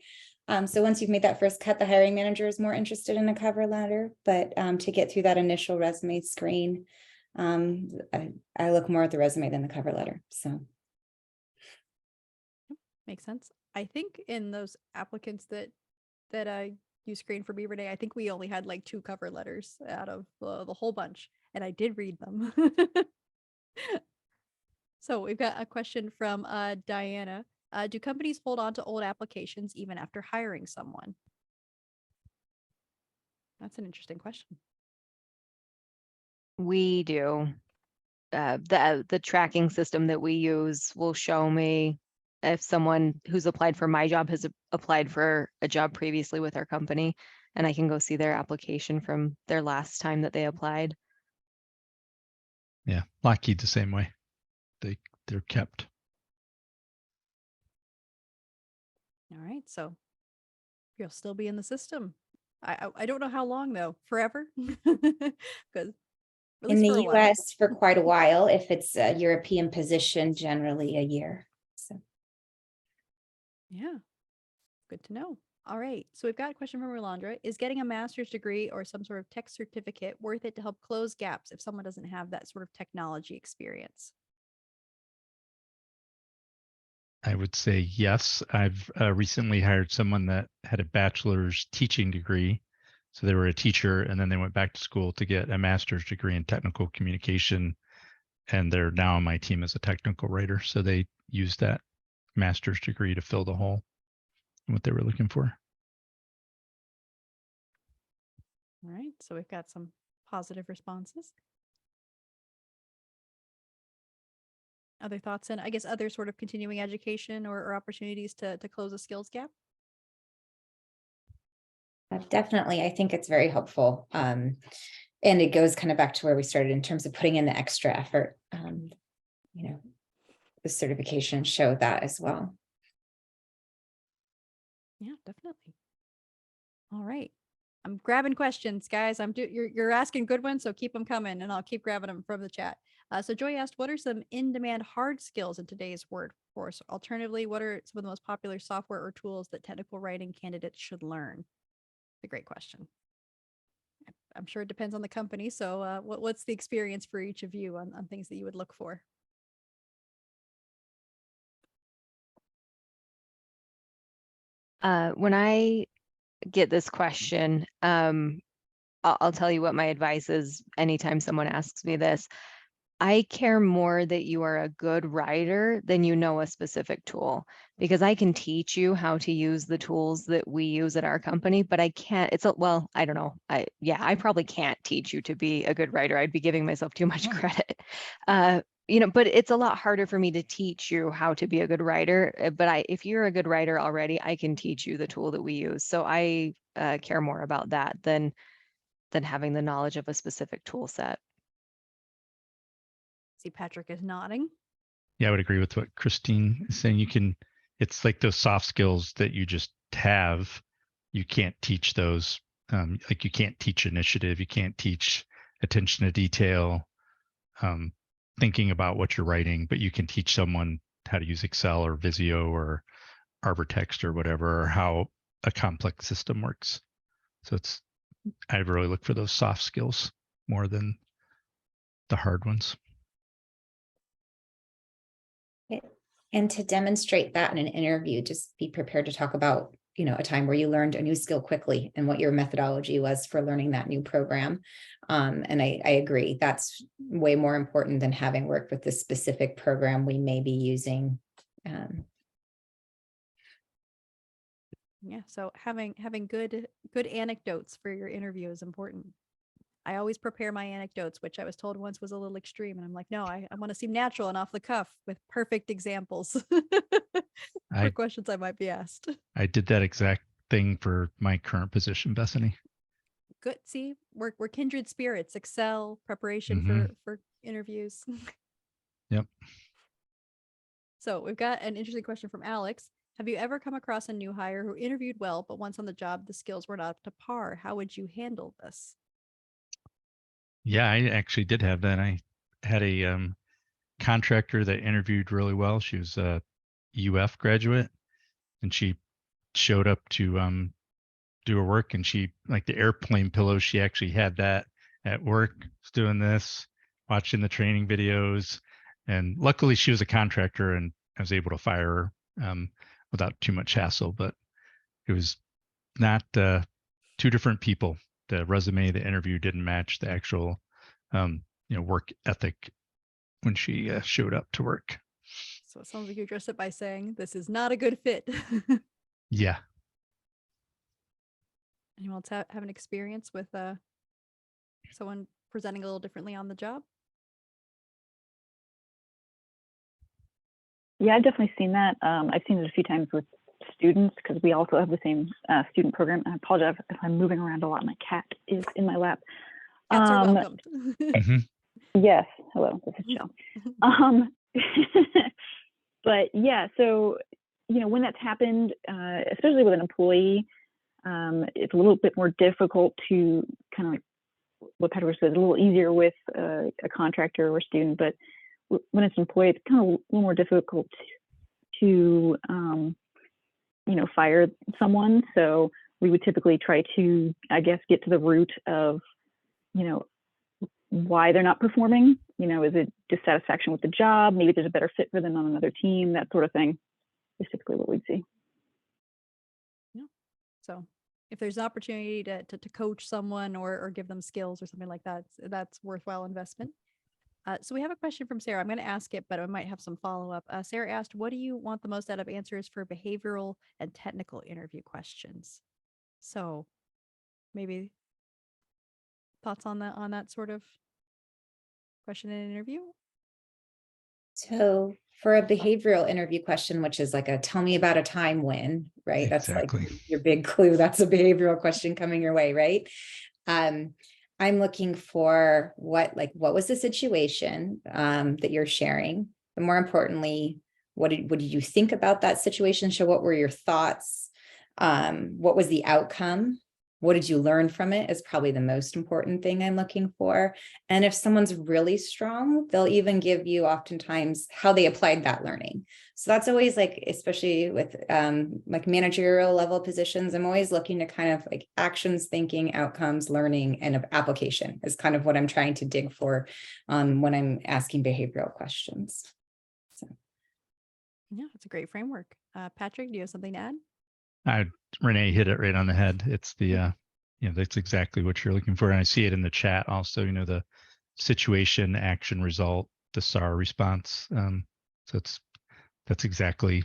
So once you've made that first cut, the hiring manager is more interested in a cover letter, but to get through that initial resume screen, I look more at the resume than the cover letter. So Makes sense. I think in those applicants that you screened for Beaver Day, I think we only had like 2 cover letters out of the whole bunch, and I did read them. So we've got a question from Diana. Do companies hold on to old applications even after hiring someone? That's an interesting question. We do. The tracking system that we use will show me if someone who's applied for my job has applied for a job previously with our company, and I can go see their application from their last time that they applied. Yeah, Lockheed the same way. They're kept. All right, so you'll still be in the system. I don't know how long though. Forever, because in the US for quite a while, if it's a European position, generally a year. So yeah, good to know. All right, so we've got a question from Rolandra. Is getting a master's degree or some sort of tech certificate worth it to help close gaps if someone doesn't have that sort of technology experience? I would say yes. I've recently hired someone that had a bachelor's teaching degree. So they were a teacher and then they went back to school to get a master's degree in technical communication. And they're now on my team as a technical writer. So they used that master's degree to fill the hole in what they were looking for. All right, so we've got some positive responses. Other thoughts and I guess other sort of continuing education or opportunities to close a skills gap? definitely, I think it's very helpful. And it goes kind of back to where we started in terms of putting in the extra effort. You know, the certifications show that as well. Yeah, definitely. All right. I'm grabbing questions, guys. You're asking good ones, so keep them coming and I'll keep grabbing them from the chat. So Joy asked, what are some in-demand hard skills in today's workforce? Alternatively, what are some of the most popular software or tools that technical writing candidates should learn? It's a great question. I'm sure it depends on the company. So what's the experience for each of you on things that you would look for? When I get this question, I'll tell you what my advice is anytime someone asks me this. I care more that you are a good writer than you know a specific tool, because I can teach you how to use the tools that we use at our company, but I can't, well, I don't know. I probably can't teach you to be a good writer. I'd be giving myself too much credit. But it's a lot harder for me to teach you how to be a good writer. But if you're a good writer already, I can teach you the tool that we use. So I care more about that than having the knowledge of a specific tool set. See, Patrick is nodding. Yeah, I would agree with what Christine is saying. It's like those soft skills that you just have. You can't teach those. Like you can't teach initiative. You can't teach attention to detail, thinking about what you're writing, but you can teach someone how to use Excel or Visio or ArborText or whatever, or how a complex system works. So I really look for those soft skills more than the hard ones. And to demonstrate that in an interview, just be prepared to talk about, a time where you learned a new skill quickly and what your methodology was for learning that new program. And I agree, that's way more important than having worked with the specific program we may be using. Yeah, so having good anecdotes for your interview is important. I always prepare my anecdotes, which I was told once was a little extreme. And I'm like, no, I want to seem natural and off the cuff with perfect examples for questions I might be asked. I did that exact thing for my current position, Bethany. Good. See, we're kindred spirits. Excel, preparation for interviews. Yep. So we've got an interesting question from Alex. Have you ever come across a new hire who interviewed well, but once on the job, the skills were not up to par? How would you handle this? Yeah, I actually did have that. I had a contractor that interviewed really well. She was a UF graduate, and she showed up to do her work, and she, like the airplane pillow, she actually had that at work, was doing this, watching the training videos. And luckily she was a contractor and I was able to fire her without too much hassle, but it was not two different people. The resume, the interview didn't match the actual work ethic when she showed up to work. So it sounds like you addressed it by saying, this is not a good fit. Yeah. Anyone else have an experience with someone presenting a little differently on the job? Yeah, I've definitely seen that. I've seen it a few times with students because we also have the same student program. I apologize if I'm moving around a lot. My cat is in my lap. Cats are welcomed. Yes. Hello, this is Jill. But yeah, so, when that's happened, especially with an employee, it's a little bit more difficult to kind of like what Patrick said, a little easier with a contractor or a student, but when it's an employee, it's kind of a little more difficult to fire someone. So we would typically try to, I guess, get to the root of, why they're not performing. Is it dissatisfaction with the job? Maybe there's a better fit for them on another team, that sort of thing is typically what we'd see. Yeah. So if there's an opportunity to coach someone or give them skills or something like that, that's worthwhile investment. So we have a question from Sarah. I'm going to ask it, but I might have some follow-up. Sarah asked, what do you want the most out of answers for behavioral and technical interview questions? So maybe thoughts on that sort of question in an interview? So for a behavioral interview question, which is like a tell me about a time when, right? Exactly. That's like your big clue. That's a behavioral question coming your way, right? I'm looking for what was the situation that you're sharing? And more importantly, what did you think about that situation? So what were your thoughts? What was the outcome? What did you learn from it is probably the most important thing I'm looking for. And if someone's really strong, they'll even give you oftentimes how they applied that learning. So that's always like, especially with like managerial level positions, I'm always looking to kind of like actions, thinking, outcomes, learning, and application is kind of what I'm trying to dig for when I'm asking behavioral questions. So. Yeah, it's a great framework. Patrick, do you have something to add? Renee hit it right on the head. It's the, that's exactly what you're looking for. And I see it in the chat also, the situation, action, result, the SAR response. So that's exactly,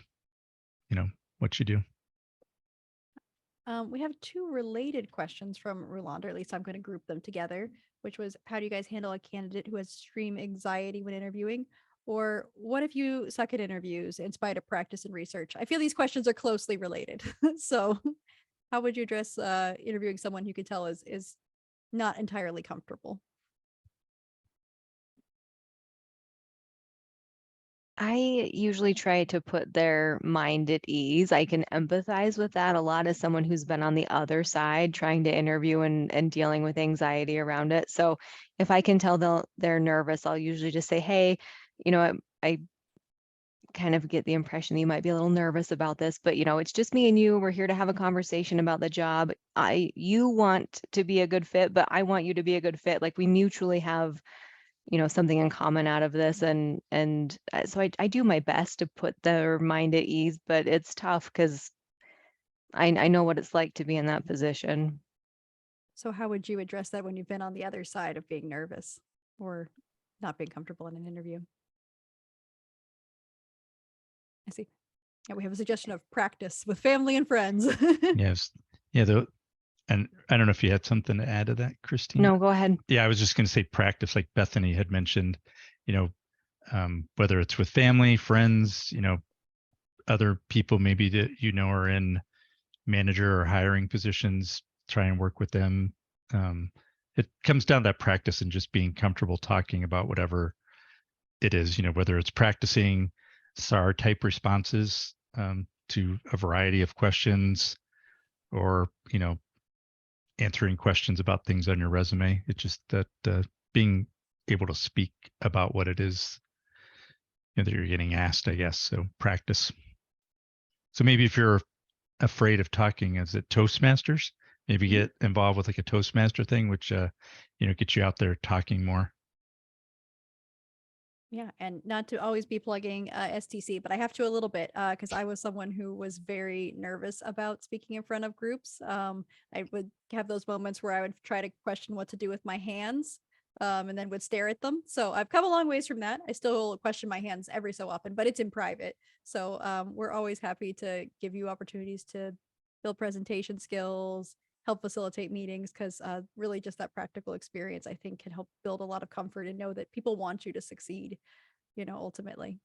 what you do. We have two related questions from Roland, or at least I'm going to group them together, which was, how do you guys handle a candidate who has extreme anxiety when interviewing? Or what if you suck at interviews in spite of practice and research? I feel these questions are closely related. So how would you address interviewing someone who could tell is not entirely comfortable? I usually try to put their mind at ease. I can empathize with that a lot as someone who's been on the other side trying to interview and dealing with anxiety around it. So if I can tell they're nervous, I'll usually just say, hey, I kind of get the impression that you might be a little nervous about this, but it's just me and you. We're here to have a conversation about the job. You want to be a good fit, but I want you to be a good fit. Like we mutually have something in common out of this. And so I do my best to put their mind at ease, but it's tough because I know what it's like to be in that position. So how would you address that when you've been on the other side of being nervous or not being comfortable in an interview? I see. Yeah, we have a suggestion of practice with family and friends. Yes. Yeah. And I don't know if you had something to add to that, Christine. No, go ahead. Yeah, I was just going to say practice, like Bethany had mentioned, whether it's with family, friends, other people maybe that are in manager or hiring positions, try and work with them. It comes down to that practice and just being comfortable talking about whatever it is, whether it's practicing SAR type responses to a variety of questions or, answering questions about things on your resume. It's just that being able to speak about what it is that you're getting asked, I guess. So practice. So maybe if you're afraid of talking, is it Toastmasters? Maybe get involved with like a Toastmaster thing, which gets you out there talking more. Yeah, and not to always be plugging STC, but I have to a little bit because I was someone who was very nervous about speaking in front of groups. I would have those moments where I would try to question what to do with my hands and then would stare at them. So I've come a long ways from that. I still question my hands every so often, but it's in private. So we're always happy to give you opportunities to build presentation skills, help facilitate meetings, because really just that practical experience, I think, can help build a lot of comfort and know that people want you to succeed, ultimately.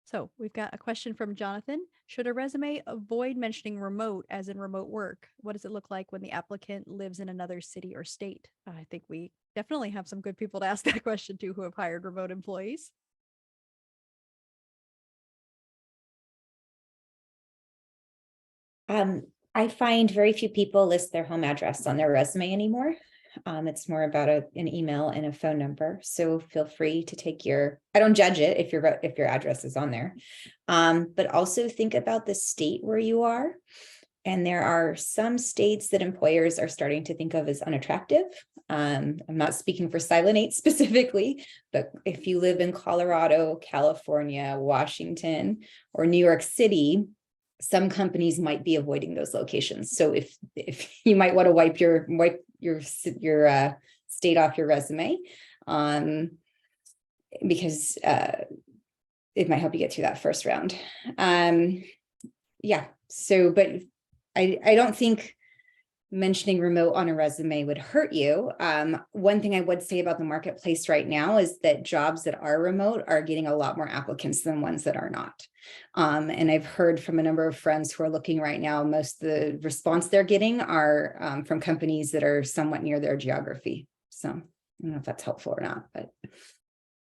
So we've got a question from Jonathan. Should a resume avoid mentioning remote as in remote work? What does it look like when the applicant lives in another city or state? I think we definitely have some good people to ask that question to who have hired remote employees. I find very few people list their home address on their resume anymore. It's more about an email and a phone number. So feel free to take I don't judge it if your address is on there, but also think about the state where you are. And there are some states that employers are starting to think of as unattractive. I'm not speaking for Silent 8 specifically, but if you live in Colorado, California, Washington, or New York City, some companies might be avoiding those locations. So if you might want to wipe your state off your resume, because it might help you get through that first round. Yeah. So, but I don't think mentioning remote on a resume would hurt you. One thing I would say about the marketplace right now is that jobs that are remote are getting a lot more applicants than ones that are not. And I've heard from a number of friends who are looking right now, most of the response they're getting are from companies that are somewhat near their geography. So I don't know if that's helpful or not, but.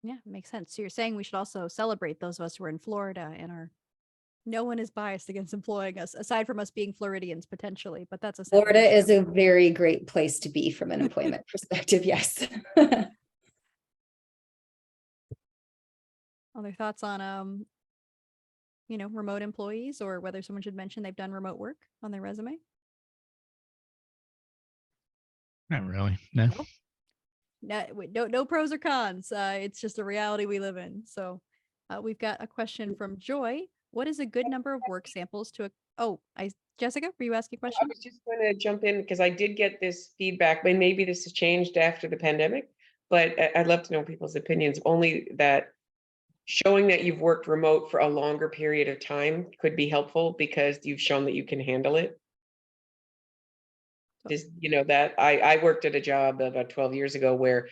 Yeah, makes sense. So you're saying we should also celebrate those of us who are in Florida and no one is biased against employing us, aside from us being Floridians potentially, but that's a Florida is a very great place to be from an employment perspective. Yes. Other thoughts on, remote employees, or whether someone should mention they've done remote work on their resume? Not really. No. No pros or cons. It's just a reality we live in. So we've got a question from Joy. What is a good number of work samples to Jessica, were you asking a question? I was just going to jump in because I did get this feedback, but maybe this has changed after the pandemic, but I'd love to know people's opinions. Only that showing that you've worked remote for a longer period of time could be helpful because you've shown that you can handle it. Just, that I worked at a job about 12 years ago where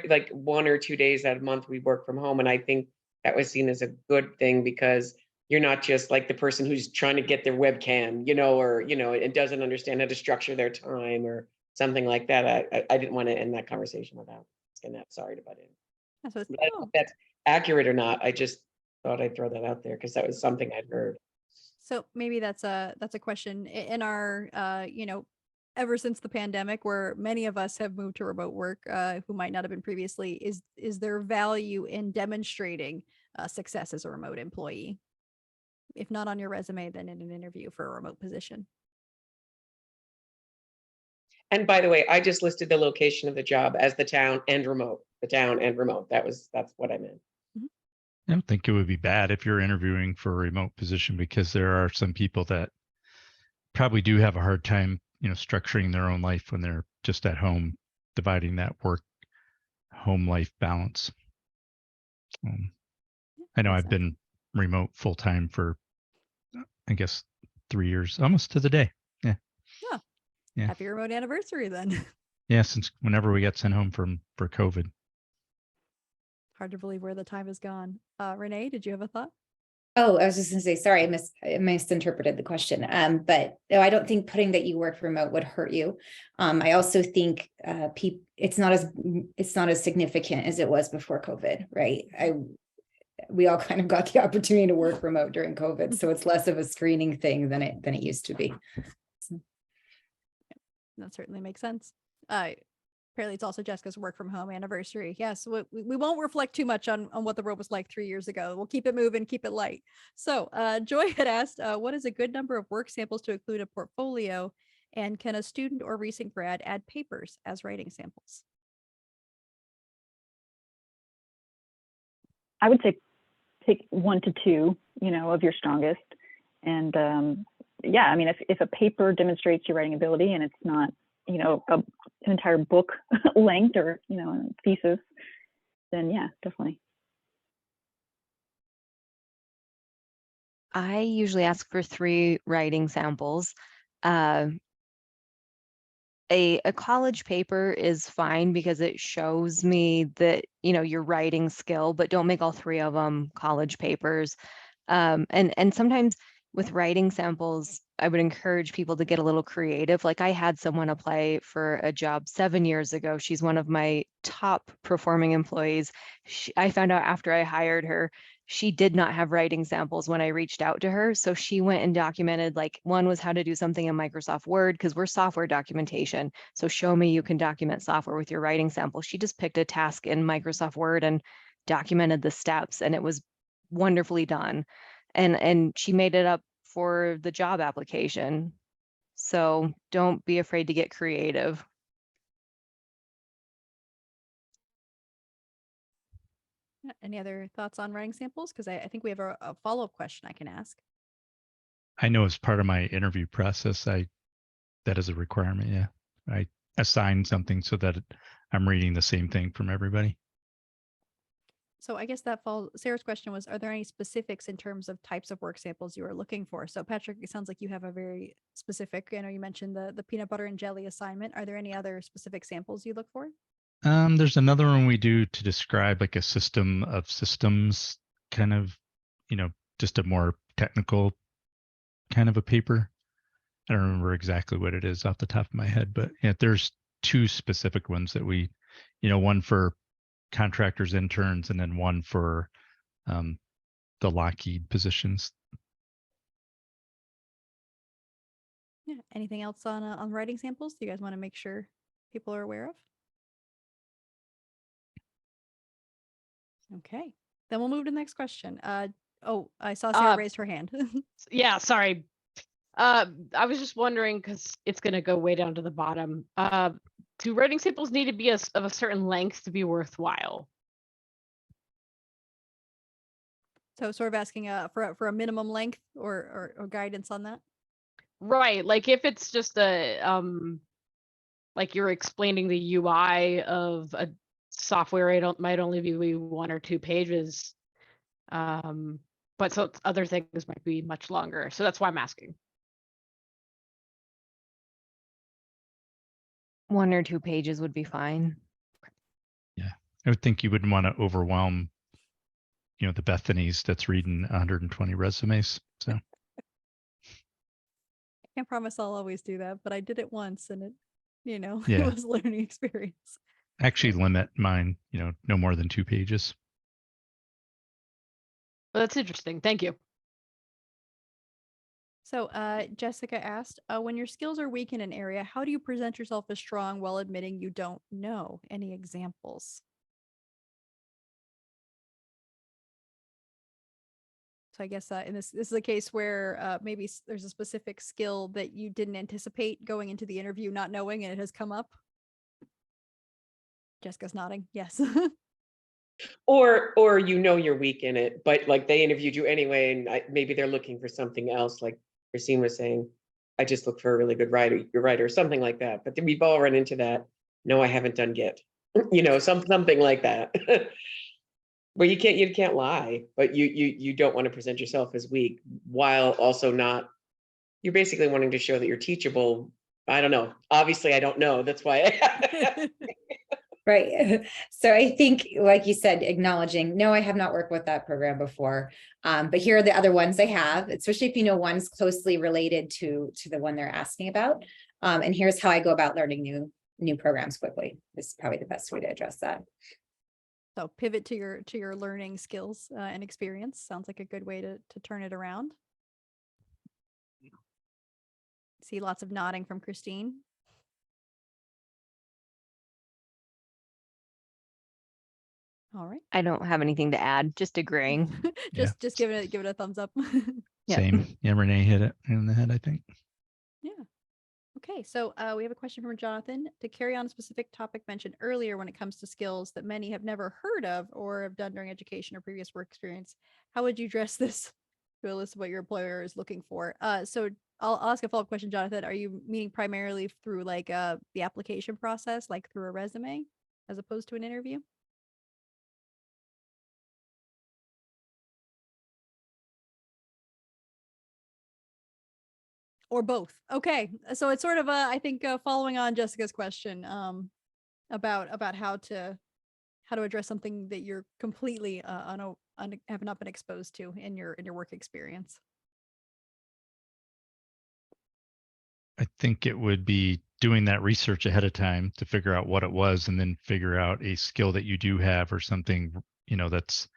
like 1 or 2 days out of a month we work from home. And I think that was seen as a good thing because you're not just like the person who's trying to get their webcam, or, and doesn't understand how to structure their time or something like that. I didn't want to end that conversation without asking that. Sorry to butt in. I don't know if that's accurate or not. I just thought I'd throw that out there because that was something I'd heard. So maybe that's a question in our, ever since the pandemic, where many of us have moved to remote work, who might not have been previously, is there value in demonstrating success as a remote employee? If not on your resume, then in an interview for a remote position. And by the way, I just listed the location of the job as the town and remote. That's what I meant. I don't think it would be bad if you're interviewing for a remote position, because there are some people that probably do have a hard time, structuring their own life when they're just at home, dividing that work home life balance. I know I've been remote full time for, I guess, 3 years, almost to the day. Yeah. Oh, yeah. Happy remote anniversary then. Yeah, since whenever we got sent home for COVID. Hard to believe where the time has gone. Renee, did you have a thought? Oh, I was just going to say, sorry, I misinterpreted the question. But no, I don't think putting that you work remote would hurt you. I also think it's not as significant as it was before COVID, right? We all kind of got the opportunity to work remote during COVID, so it's less of a screening thing than it used to be. That certainly makes sense. Apparently it's also Jessica's work from home anniversary. Yes, we won't reflect too much on what the road was like 3 years ago. We'll keep it moving, keep it light. So Joy had asked, what is a good number of work samples to include a portfolio? And can a student or recent grad add papers as writing samples? I would say pick 1 to 2, of your strongest. And yeah, I mean, if a paper demonstrates your writing ability and it's not, an entire book length or, a thesis, then yeah, definitely. I usually ask for 3 writing samples. A college paper is fine because it shows me that, your writing skill, but don't make all 3 of them college papers. And sometimes with writing samples, I would encourage people to get a little creative. Like I had someone apply for a job 7 years ago. She's one of my top performing employees. I found out after I hired her, she did not have writing samples when I reached out to her. So she went and documented, like one was how to do something in Microsoft Word, because we're software documentation. So show me you can document software with your writing sample. She just picked a task in Microsoft Word and documented the steps, and it was wonderfully done. And she made it up for the job application. So don't be afraid to get creative. Any other thoughts on writing samples? Because I think we have a follow-up question I can ask. I know as part of my interview process, that is a requirement. Yeah. I assign something so that I'm reading the same thing from everybody. So I guess that falls. Sarah's question was, are there any specifics in terms of types of work samples you are looking for? So Patrick, it sounds like you have a very specific, I know you mentioned the peanut butter and jelly assignment. Are there any other specific samples you look for? There's another one we do to describe like a system of systems, kind of, just a more technical kind of a paper. I don't remember exactly what it is off the top of my head, but yeah, there's 2 specific ones that we, one for contractors, interns, and then one for the Lockheed positions. Yeah. Anything else on writing samples? Do you guys want to make sure people are aware of? Okay, then we'll move to the next question. Oh, I saw Sarah raise her hand. Yeah, sorry. I was just wondering, because it's going to go way down to the bottom. Do writing samples need to be of a certain length to be worthwhile? So sort of asking for a minimum length or guidance on that. Right. Like if it's just like you're explaining the UI of a software, it might only be 1 or 2 pages. But so other things might be much longer. So that's why I'm asking. 1 or 2 pages would be fine. Yeah. I would think you wouldn't want to overwhelm, the Bethany's that's reading 120 resumes. So I can't promise I'll always do that, but I did it once and it, Yeah. it was a learning experience. Actually limit mine, no more than 2 pages. Well, that's interesting. Thank you. So Jessica asked, when your skills are weak in an area, how do you present yourself as strong while admitting you don't know? Any examples? So I guess in this is a case where maybe there's a specific skill that you didn't anticipate going into the interview not knowing, and it has come up. Jessica's nodding. Yes. Or you're weak in it, but like they interviewed you anyway, and maybe they're looking for something else. Like Christine was saying, I just look for a really good writer, something like that. But we've all run into that. No, I haven't done yet. Something like that. Where you can't lie, but you don't want to present yourself as weak while also not. You're basically wanting to show that you're teachable. I don't know. Obviously, I don't know. That's why. Right. So I think, like you said, acknowledging, no, I have not worked with that program before. But here are the other ones I have, especially if one's closely related to the one they're asking about. And here's how I go about learning new programs quickly. This is probably the best way to address that. So pivot to your learning skills and experience. Sounds like a good way to turn it around. See lots of nodding from Christine. All right. I don't have anything to add, just agreeing. Just give it a thumbs up. Yeah. Same. Yeah, Renee hit it in the head, I think. Yeah. Okay, so we have a question from Jonathan to carry on a specific topic mentioned earlier when it comes to skills that many have never heard of or have done during education or previous work experience. How would you address this to a list of what your employer is looking for? So I'll ask a follow-up question, Jonathan. Are you meaning primarily through like the application process, like through a resume, as opposed to an interview? Or both. Okay, so it's sort of I think following on Jessica's question about how to address something that you're completely have not been exposed to in your work experience. I think it would be doing that research ahead of time to figure out what it was, and then figure out a skill that you do have or something, that's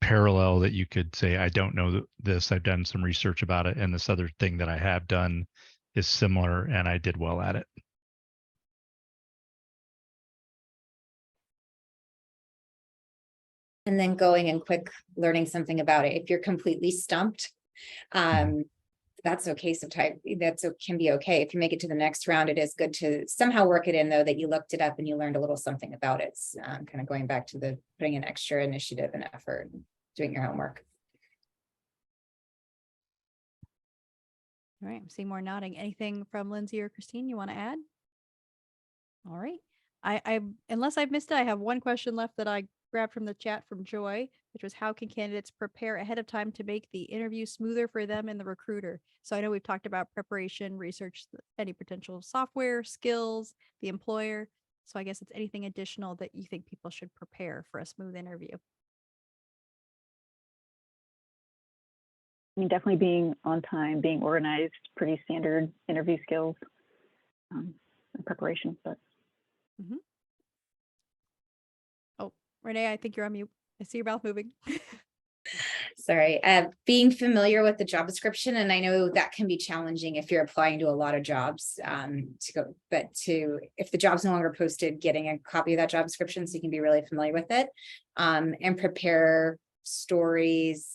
parallel that you could say, I don't know this, I've done some research about it, and this other thing that I have done is similar and I did well at it. And then going and quick learning something about it. If you're completely stumped, that's okay. Sometimes can be okay. If you make it to the next round, it is good to somehow work it in, though, that you looked it up and you learned a little something about it. Kind of going back to the putting in extra initiative and effort, and doing your homework. All right, I'm seeing more nodding. Anything from Lindsay or Christine you want to add? All right. I unless I've missed it, I have one question left that I grabbed from the chat from Joy, which was how can candidates prepare ahead of time to make the interview smoother for them and the recruiter? So I know we've talked about preparation, research, any potential software, skills, the employer. So I guess it's anything additional that you think people should prepare for a smooth interview. I mean, definitely being on time, being organized, pretty standard interview skills and preparation. But Oh, Renee, I think you're on mute. I see your mouth moving. Sorry, being familiar with the job description, and I know that can be challenging if you're applying to a lot of jobs if the job's no longer posted, getting a copy of that job description so you can be really familiar with it, and prepare stories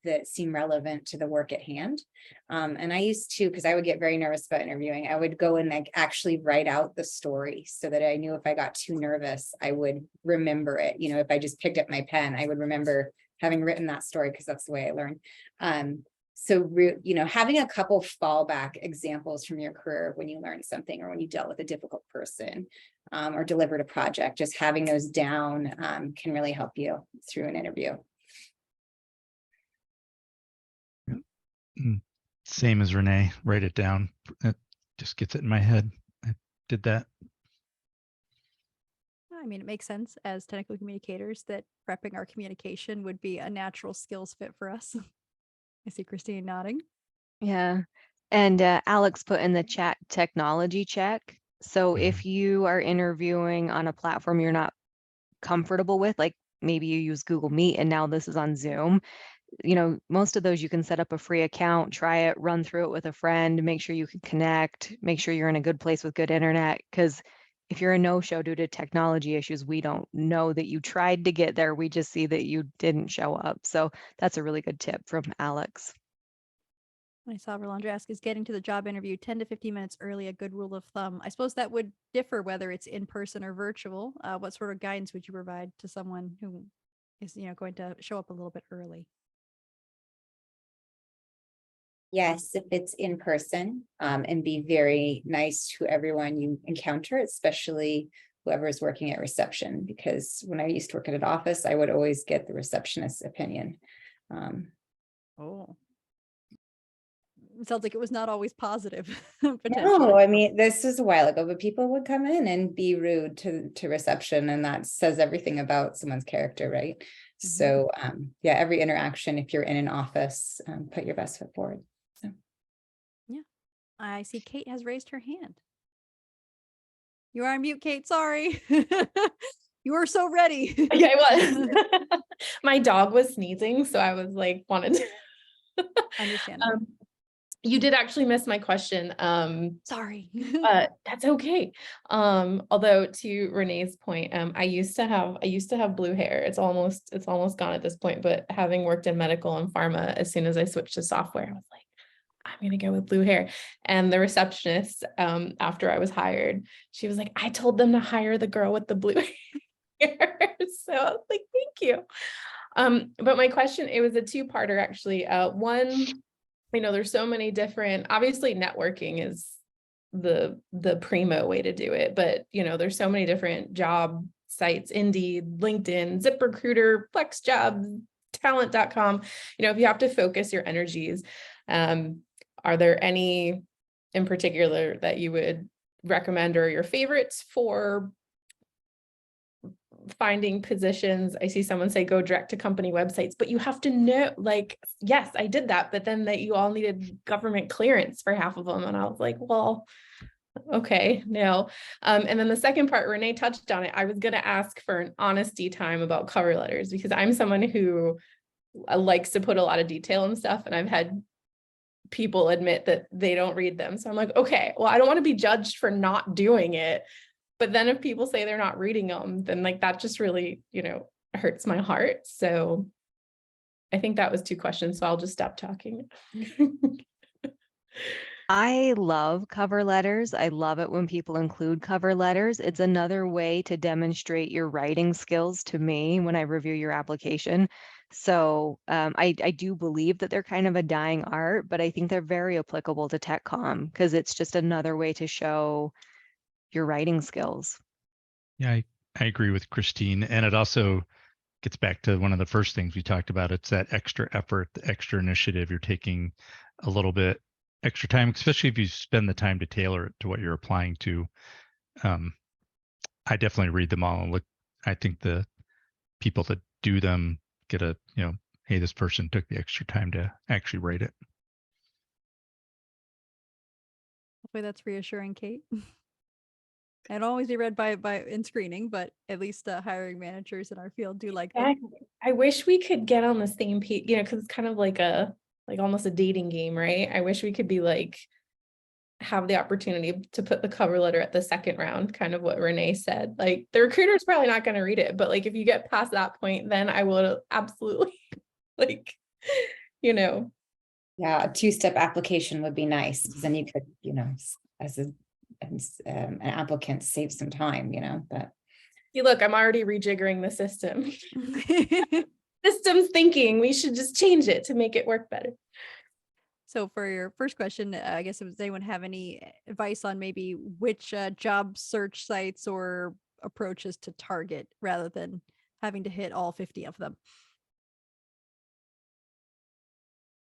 that seem relevant to the work at hand. And I used to, because I would get very nervous about interviewing, I would go and actually write out the story so that I knew if I got too nervous, I would remember it. If I just picked up my pen, I would remember having written that story because that's the way I learned. Having a couple fallback examples from your career when you learned something or when you dealt with a difficult person or delivered a project, just having those down can really help you through an interview. Same as Renee, write it down. It just gets it in my head. I did that. I mean, it makes sense as technical communicators that prepping our communication would be a natural skills fit for us. I see Christine nodding. Yeah. And Alex put in the chat technology check. So if you are interviewing on a platform you're not comfortable with, like maybe you use Google Meet and now this is on Zoom, most of those you can set up a free account, try it, run through it with a friend, make sure you can connect, make sure you're in a good place with good internet. Because if you're a no-show due to technology issues, we don't know that you tried to get there. We just see that you didn't show up. So that's a really good tip from Alex. I saw Rolandra ask, is getting to the job interview 10 to 15 minutes early a good rule of thumb? I suppose that would differ whether it's in person or virtual. What sort of guidance would you provide to someone who is, going to show up a little bit early? Yes, if it's in person, and be very nice to everyone you encounter, especially whoever is working at reception, because when I used to work at an office, I would always get the receptionist's opinion. Oh. It sounds like it was not always positive. No, I mean, this was a while ago, but people would come in and be rude to reception, and that says everything about someone's character, right? So yeah, every interaction, if you're in an office, put your best foot forward. So. Yeah, I see Kate has raised her hand. You are on mute, Kate. Sorry. You were so ready. Yeah, I was. My dog was sneezing, so I was like, wanted to. Understandable. You did actually miss my question. Sorry. That's okay. Although to Renee's point, I used to have blue hair. It's almost gone at this point, but having worked in medical and pharma, as soon as I switched to software, I was like, I'm gonna go with blue hair. And the receptionist, after I was hired, she was like, I told them to hire the girl with the blue hair. So I was like, thank you. But my question, it was a two-parter actually. One, there's so many different, obviously networking is the primo way to do it, but there's so many different job sites, Indeed, LinkedIn, ZipRecruiter, FlexJobs, talent.com. If you have to focus your energies, are there any in particular that you would recommend or your favorites for finding positions? I see someone say go direct to company websites, but you have to know, like, yes, I did that, but then that you all needed government clearance for half of them. And I was like, well, okay, no. And then the second part, Renee touched on it. I was going to ask for an honesty time about cover letters, because I'm someone who likes to put a lot of detail and stuff. And I've had people admit that they don't read them. So I'm like, okay, well, I don't want to be judged for not doing it. But then if people say they're not reading them, then like that just really, hurts my heart. So I think that was two questions. So I'll just stop talking. I love cover letters. I love it when people include cover letters. It's another way to demonstrate your writing skills to me when I review your application. So I do believe that they're kind of a dying art, but I think they're very applicable to TechCom because it's just another way to show your writing skills. Yeah, I agree with Christine. And it also gets back to one of the first things we talked about. It's that extra effort, the extra initiative. You're taking a little bit extra time, especially if you spend the time to tailor it to what you're applying to. I definitely read them all and look. I think the people that do them get a, hey, this person took the extra time to actually write it. Hopefully that's reassuring, Kate. I'd always be read by in screening, but at least hiring managers in our field do like them. I wish we could get on the same page, because it's kind of like almost a dating game, right? I wish we could be like, have the opportunity to put the cover letter at the second round, kind of what Renee said. Like the recruiter's probably not going to read it, but like if you get past that point, then I will absolutely Yeah, a two-step application would be nice, because then you could, as an applicant, save some time, but. See, look, I'm already rejiggering the system. Systems thinking, we should just change it to make it work better. So for your first question, I guess, does anyone have any advice on maybe which job search sites or approaches to target rather than having to hit all 50 of them?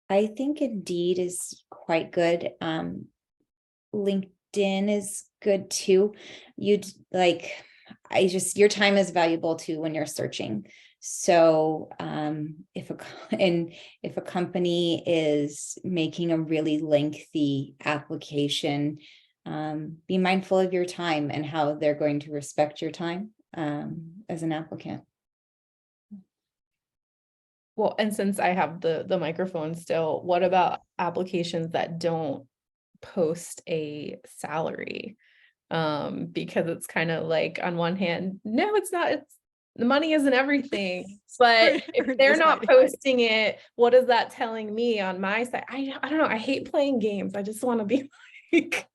I think Indeed is quite good. LinkedIn is good too. Your time is valuable too when you're searching. So if a company is making a really lengthy application, be mindful of your time and how they're going to respect your time as an applicant. Well, and since I have the microphone still, what about applications that don't post a salary? Because it's kind of like, on one hand, no, it's not, the money isn't everything, but if they're not posting it, what is that telling me on my side? I don't know. I hate playing games. I just want to be like,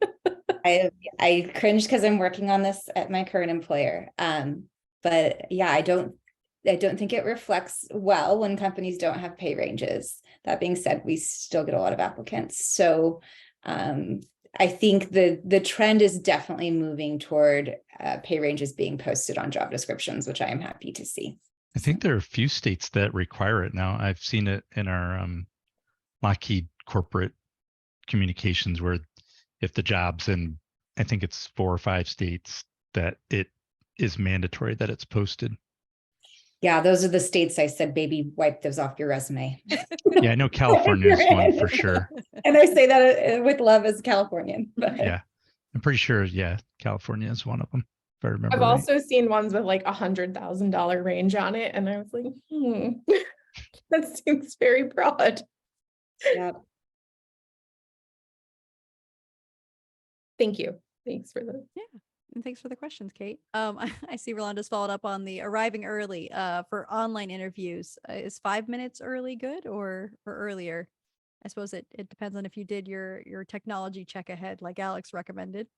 I cringe because I'm working on this at my current employer. But yeah, I don't think it reflects well when companies don't have pay ranges. That being said, we still get a lot of applicants. So I think the trend is definitely moving toward pay ranges being posted on job descriptions, which I am happy to see. I think there are a few states that require it now. I've seen it in our Lockheed corporate communications, where if the job's in, I think it's 4 or 5 states, that it is mandatory that it's posted. Yeah, those are the states I said, baby, wipe those off your resume. Yeah, I know California is one for sure. And I say that with love as a Californian. But. Yeah, I'm pretty sure. Yeah, California is one of them, if I remember. I've also seen ones with like $100,000 range on it, and I was like, that seems very broad. Yeah. Thank you. Thanks for the. And thanks for the questions, Kate. I see Rolanda's followed up on the arriving early for online interviews. Is 5 minutes early good or earlier? I suppose it depends on if you did your technology check ahead, like Alex recommended.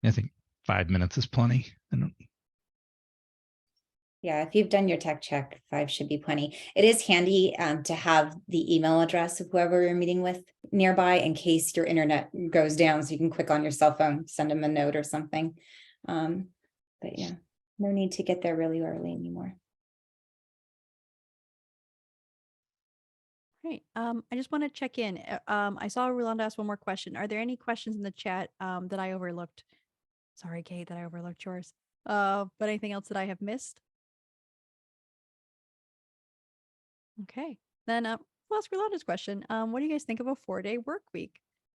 I think 5 minutes is plenty. Yeah, if you've done your tech check, 5 should be plenty. It is handy to have the email address of whoever you're meeting with nearby in case your internet goes down, so you can click on your cell phone, send them a note or something. But yeah, no need to get there really early anymore. Right. I just want to check in. I saw Rolanda ask one more question. Are there any questions in the chat that I overlooked? Sorry, Kate, that I overlooked yours. But anything else that I have missed? Okay, then we'll ask Rolanda's question. What do you guys think of a 4-day work week?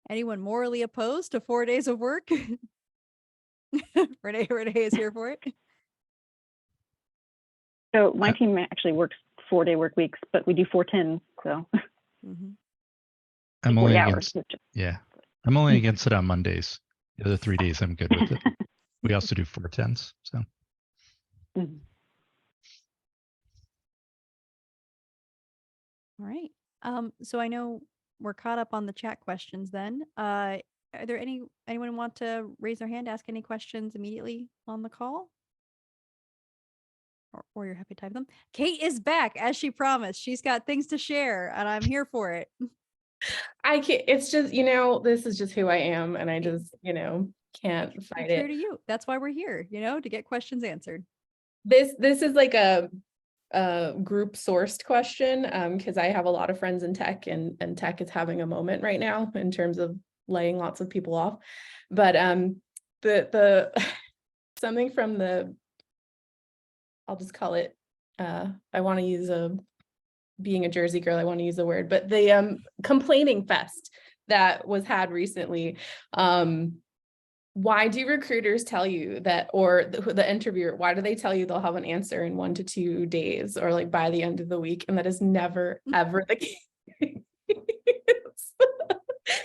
Anyone morally opposed to 4 days of work? Renee is here for it. So my team actually works 4-day work weeks, but we do 4/10. So I'm only 40 against, hours. yeah, I'm only against it on Mondays. The other 3 days I'm good with it. We also do 4/10s. So. All right. So I know we're caught up on the chat questions then. Are there anyone want to raise their hand, ask any questions immediately on the call? Or you're happy to type them. Kate is back as she promised. She's got things to share and I'm here for it. I can't, it's just, this is just who I am, and I just, can't fight True it. to you. That's why we're here, to get questions answered. This is like a group sourced question, because I have a lot of friends in tech, and tech is having a moment right now in terms of laying lots of people off. But the something from the, I'll just call it, I want to use being a Jersey girl, I want to use the word, but the complaining fest that was had recently. Why do recruiters tell you that, or the interviewer, why do they tell you they'll have an answer in 1 to 2 days, or like by the end of the week? And that is never, ever the case.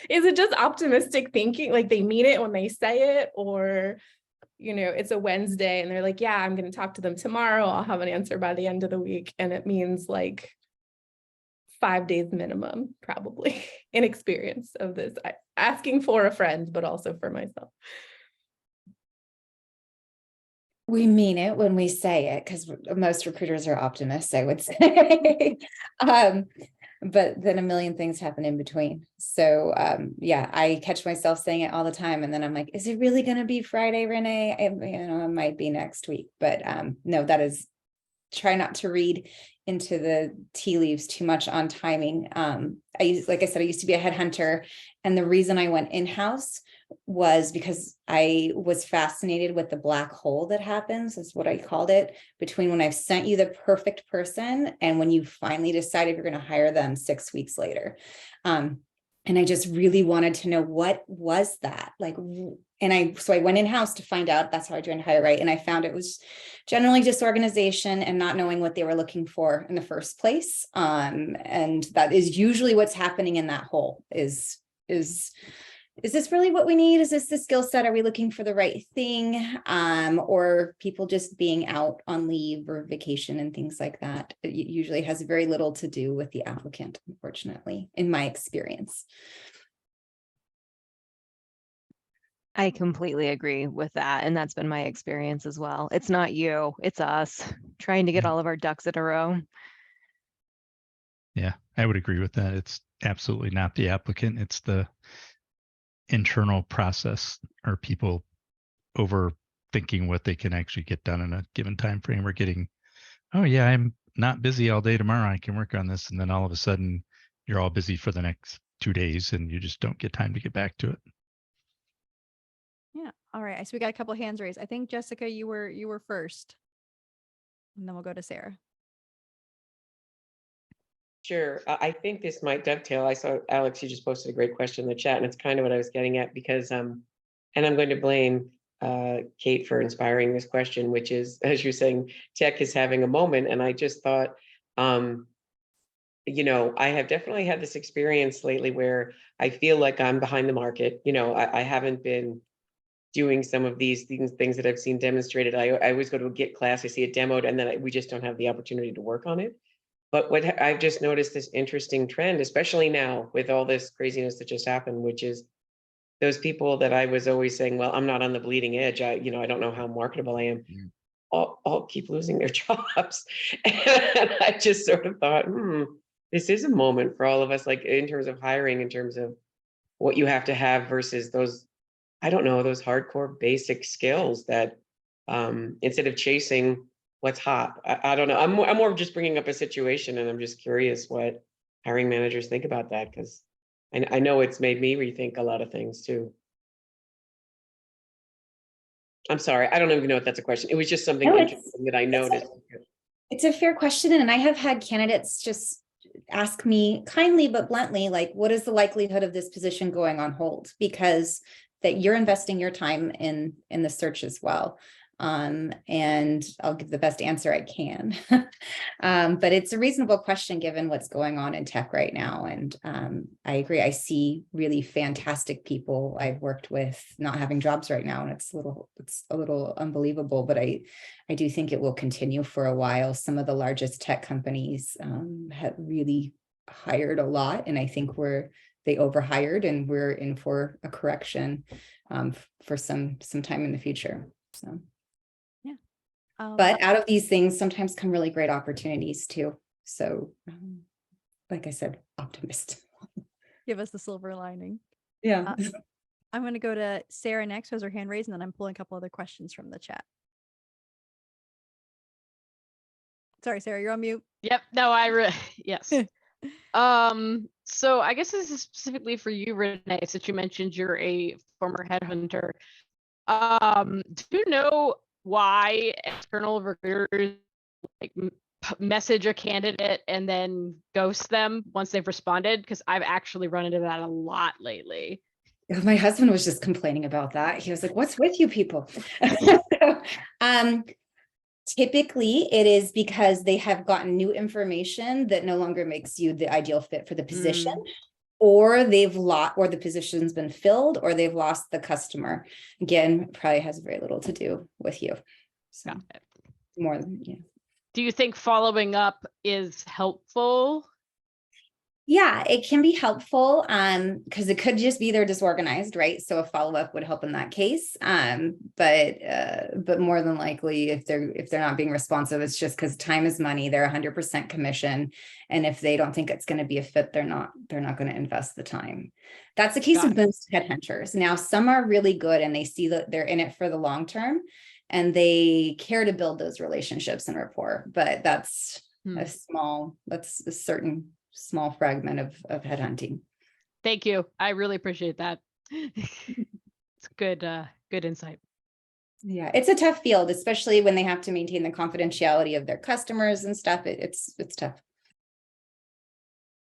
Is it just optimistic thinking? Like they mean it when they say it, or, it's a Wednesday and they're like, yeah, I'm going to talk to them tomorrow. I'll have an answer by the end of the week. And it means like 5 days minimum, probably, in experience of this. Asking for a friend, but also for myself. We mean it when we say it, because most recruiters are optimists, I would say. But then a million things happen in between. So yeah, I catch myself saying it all the time. And then I'm like, is it really going to be Friday, Renee? It might be next week. But no, that is, try not to read into the tea leaves too much on timing. Like I said, I used to be a headhunter. And the reason I went in-house was because I was fascinated with the black hole that happens, is what I called it, between when I've sent you the perfect person and when you finally decide if you're going to hire them 6 weeks later. And I just really wanted to know, what was that like? So I went in-house to find out. That's how I joined HireRight. And I found it was generally disorganization and not knowing what they were looking for in the first place. And that is usually what's happening in that hole is this really what we need? Is this the skill set? Are we looking for the right thing? Or people just being out on leave or vacation and things like that. It usually has very little to do with the applicant, unfortunately, in my experience. I completely agree with that. And that's been my experience as well. It's not you, it's us trying to get all of our ducks in a row. Yeah, I would agree with that. It's absolutely not the applicant. It's the internal process, or people overthinking what they can actually get done in a given time frame, or getting, oh yeah, I'm not busy all day tomorrow, I can work on this. And then all of a sudden you're all busy for the next 2 days and you just don't get time to get back to it. Yeah. All right. So we got a couple of hands raised. I think Jessica, you were first. And then we'll go to Sarah. Sure. I think this might dovetail. I saw, Alex, you just posted a great question in the chat, and it's kind of what I was getting at, because, and I'm going to blame Kate for inspiring this question, which is, as you're saying, tech is having a moment. And I just thought, you know, I have definitely had this experience lately where I feel like I'm behind the market. You know, I haven't been doing some of these things that I've seen demonstrated. I always go to a Git class, I see it demoed, and then we just don't have the opportunity to work on it. But what I've just noticed this interesting trend, especially now with all this craziness that just happened, which is those people that I was always saying, well, I'm not on the bleeding edge. I don't know how marketable I am. All keep losing their jobs. And I just sort of thought, this is a moment for all of us, like in terms of hiring, in terms of what you have to have versus those, I don't know, those hardcore basic skills that instead of chasing what's hot, I don't know. I'm more of just bringing up a situation, and I'm just curious what hiring managers think about that, because I know it's made me rethink a lot of things too. I'm sorry, I don't even know if that's a question. It was just something interesting that I noticed. It's a fair question, and I have had candidates just ask me kindly but bluntly, like, what is the likelihood of this position going on hold? Because that you're investing your time in the search as well. And I'll give the best answer I can. But it's a reasonable question given what's going on in tech right now. And I agree. I see really fantastic people I've worked with not having jobs right now. And it's a little unbelievable, but I do think it will continue for a while. Some of the largest tech companies have really hired a lot. And I think they overhired, and we're in for a correction for some time in the future. So. But out of these things sometimes come really great opportunities too. So, like I said, optimist. Give us the silver lining. Yeah. I'm going to go to Sarah next, who has her hand raised, and then I'm pulling a couple other questions from the chat. Sorry, Sarah, you're on mute. Yep. No, yes. So I guess this is specifically for you, Renee, since you mentioned you're a former headhunter. Do you know why external recruiters like message a candidate and then ghost them once they've responded? Because I've actually run into that a lot lately. My husband was just complaining about that. He was like, what's with you people? Typically, it is because they have gotten new information that no longer makes you the ideal fit for the position, or or the position's been filled, or they've lost the customer. Again, probably has very little to do with you. So more than, yeah. Do you think following up is helpful? Yeah, it can be helpful because it could just be they're disorganized, right? So a follow-up would help in that case. But more than likely, if they're not being responsive, it's just because time is money. They're 100% commission, and if they don't think it's going to be a fit, they're not going to invest the time. That's the case with most headhunters. Now, some are really good, and they see that they're in it for the long term, and they care to build those relationships and rapport. But that's a certain small fragment of headhunting. Thank you. I really appreciate that. It's good insight. Yeah, it's a tough field, especially when they have to maintain the confidentiality of their customers and stuff. It's tough.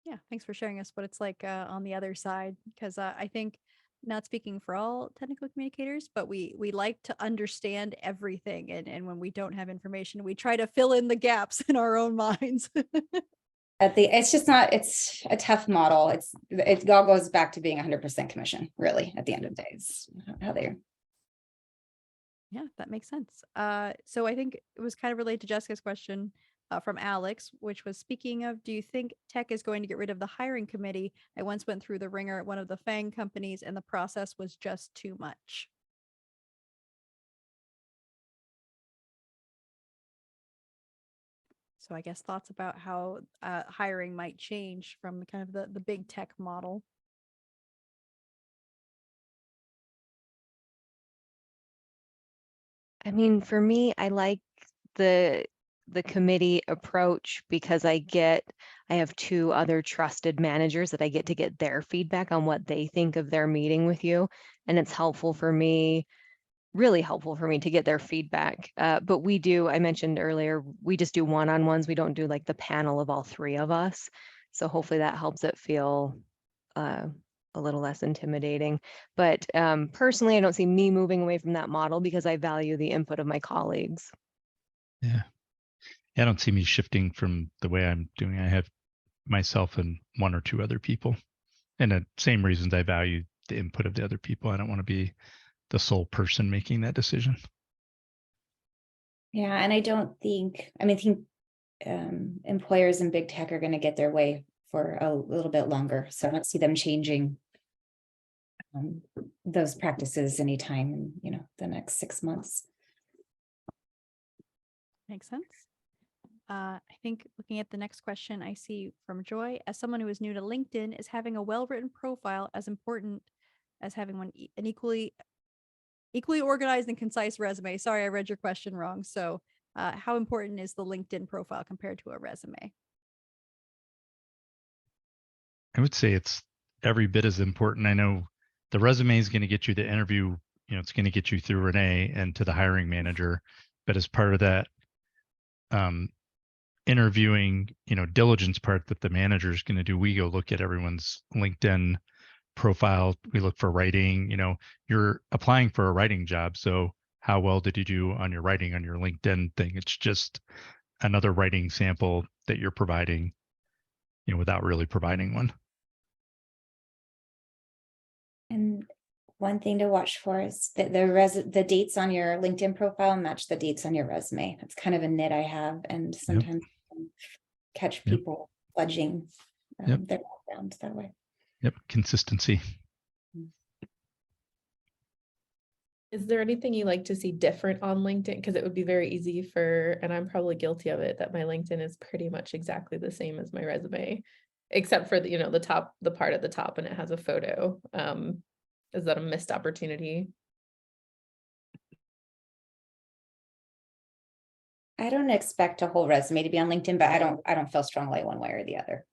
Yeah, thanks for sharing us what it's like on the other side, because I think, not speaking for all technical communicators, but we like to understand everything, and when we don't have information, we try to fill in the gaps in our own minds. It's a tough model. It all goes back to being 100% commission, really, at the end of the day. It's how they're. Yeah, that makes sense. So I think it was kind of related to Jessica's question from Alex, which was, speaking of, do you think tech is going to get rid of the hiring committee? I once went through the ringer at one of the FANG companies, and the process was just too much. So I guess thoughts about how hiring might change from kind of the big tech model. I mean, for me, I like the committee approach because I have two other trusted managers that I get to get their feedback on what they think of their meeting with you. And it's helpful for me, really helpful for me to get their feedback. But I mentioned earlier, we just do one-on-ones. We don't do like the panel of all three of us. So hopefully that helps it feel a little less intimidating. But personally, I don't see me moving away from that model because I value the input of my colleagues. Yeah. I don't see me shifting from the way I'm doing. I have myself and one or two other people. And the same reasons I value the input of the other people. I don't want to be the sole person making that decision. Yeah, and I think employers in big tech are going to get their way for a little bit longer. So I don't see them changing those practices anytime in, the next 6 months. Makes sense. I think looking at the next question I see from Joy, as someone who is new to LinkedIn, is having a well-written profile as important as having an equally organized and concise resume? Sorry, I read your question wrong. So how important is the LinkedIn profile compared to a resume? I would say it's every bit as important. I know the resume is going to get you the interview, it's going to get you through Renee and to the hiring manager. But as part of that interviewing, diligence part that the manager is going to do, we go look at everyone's LinkedIn profile. We look for writing. You're applying for a writing job. So how well did you do on your writing on your LinkedIn thing? It's just another writing sample that you're providing, without really providing one. And one thing to watch for is that the dates on your LinkedIn profile match the dates on your resume. That's kind of a nit I have, and sometimes I can catch people fudging their background that way. Yep, consistency. Is there anything you like to see different on LinkedIn? Because it would be very easy for, and I'm probably guilty of it, that my LinkedIn is pretty much exactly the same as my resume, except for the, the part at the top, and it has a photo. Is that a missed opportunity? I don't expect a whole resume to be on LinkedIn, but I don't feel strongly one way or the other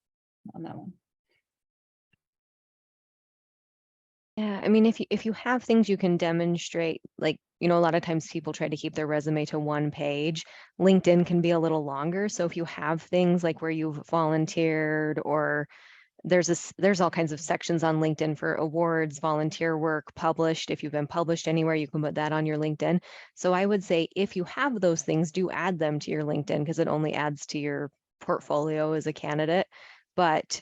on that one. Yeah, I mean, if you have things you can demonstrate, like, a lot of times people try to keep their resume to one page. LinkedIn can be a little longer. So if you have things like where you've volunteered, or there's all kinds of sections on LinkedIn for awards, volunteer work, published. If you've been published anywhere, you can put that on your LinkedIn. So I would say if you have those things, do add them to your LinkedIn, because it only adds to your portfolio as a candidate. But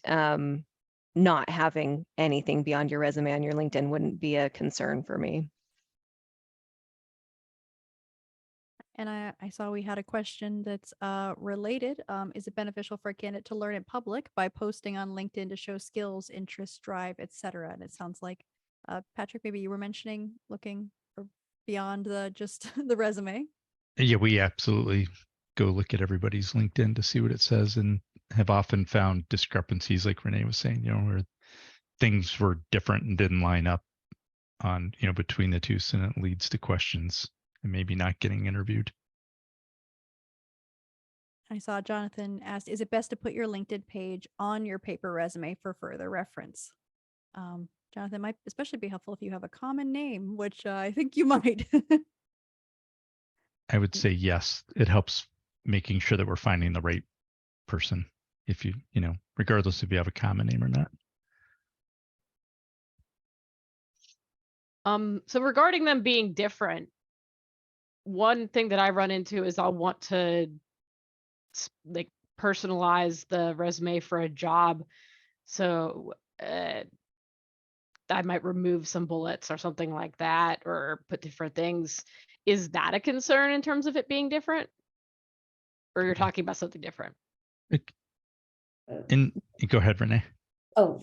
not having anything beyond your resume on your LinkedIn wouldn't be a concern for me. And I saw we had a question that's related. Is it beneficial for a candidate to learn in public by posting on LinkedIn to show skills, interests, drive, etc.? And it sounds like, Patrick, maybe you were mentioning looking for beyond just the resume. Yeah, we absolutely go look at everybody's LinkedIn to see what it says, and have often found discrepancies, like Renee was saying, where things were different and didn't line up on, between the two. So it leads to questions and maybe not getting interviewed. I saw Jonathan asked, is it best to put your LinkedIn page on your paper resume for further reference? Jonathan, might especially be helpful if you have a common name, which I think you might. I would say yes. It helps making sure that we're finding the right person, if you, regardless if you have a common name or not. So regarding them being different, one thing that I run into is I'll want to like personalize the resume for a job. So I might remove some bullets or something like that, or put different things. Is that a concern in terms of it being different? Or you're talking about something different? Go ahead, Renee. Oh,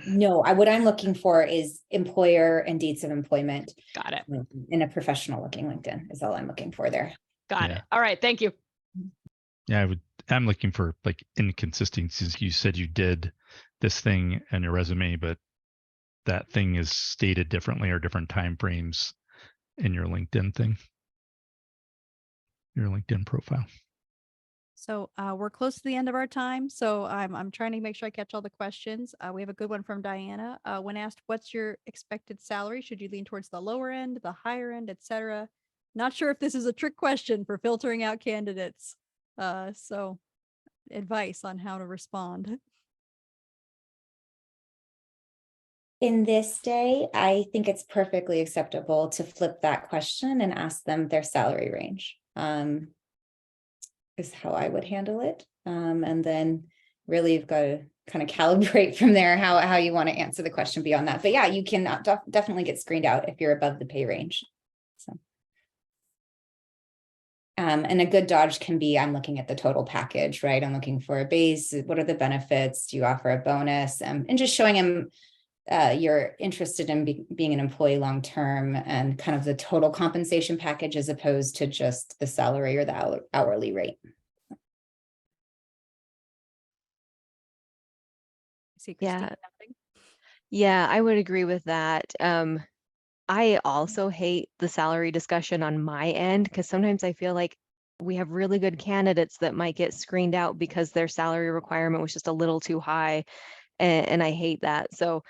no, what I'm looking for is employer and dates of employment. Got it. In a professional looking LinkedIn is all I'm looking for there. Got it. All right. Thank you. Yeah, I'm looking for like inconsistencies. You said you did this thing in your resume, but that thing is stated differently, or different time frames in your LinkedIn thing, your LinkedIn profile. So we're close to the end of our time. So I'm trying to make sure I catch all the questions. We have a good one from Diana. When asked, what's your expected salary? Should you lean towards the lower end, the higher end, etc.? Not sure if this is a trick question for filtering out candidates. So advice on how to respond. In this day, I think it's perfectly acceptable to flip that question and ask them their salary range. Is how I would handle it. And then, really you've got to kind of calibrate from there how you want to answer the question beyond that. But yeah, you can definitely get screened out if you're above the pay range. So. And a good dodge can be, I'm looking at the total package, right? I'm looking for a base. What are the benefits? Do you offer a bonus? And just showing them you're interested in being an employee long-term and kind of the total compensation package as opposed to just the salary or the hourly rate. See Christine Yeah. nodding. Yeah, I would agree with that. I also hate the salary discussion on my end because sometimes I feel like we have really good candidates that might get screened out because their salary requirement was just a little too high, and I hate that. So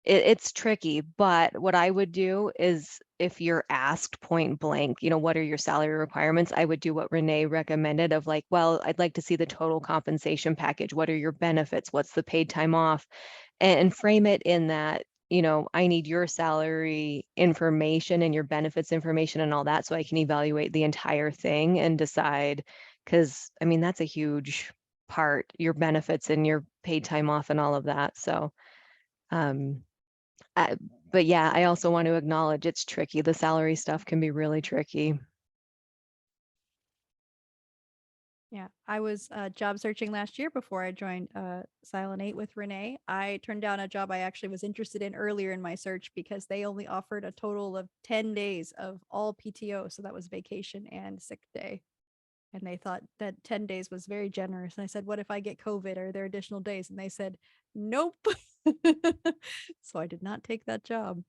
it's tricky, but what I would do is if you're asked point blank, what are your salary requirements? I would do what Renee recommended of like, well, I'd like to see the total compensation package. What are your benefits? What's the paid time off? And frame it in that, I need your salary information and your benefits information and all that so I can evaluate the entire thing and decide, because I mean, that's a huge part, your benefits and your paid time off and all of that. So, but yeah, I also want to acknowledge it's tricky. The salary stuff can be really tricky. Yeah, I was job searching last year before I joined Silent 8 with Renee. I turned down a job I actually was interested in earlier in my search because they only offered a total of 10 days of all PTO. So that was vacation and sick day. And they thought that 10 days was very generous. And I said, what if I get COVID? Are there additional days? And they said, nope. So I did not take that job.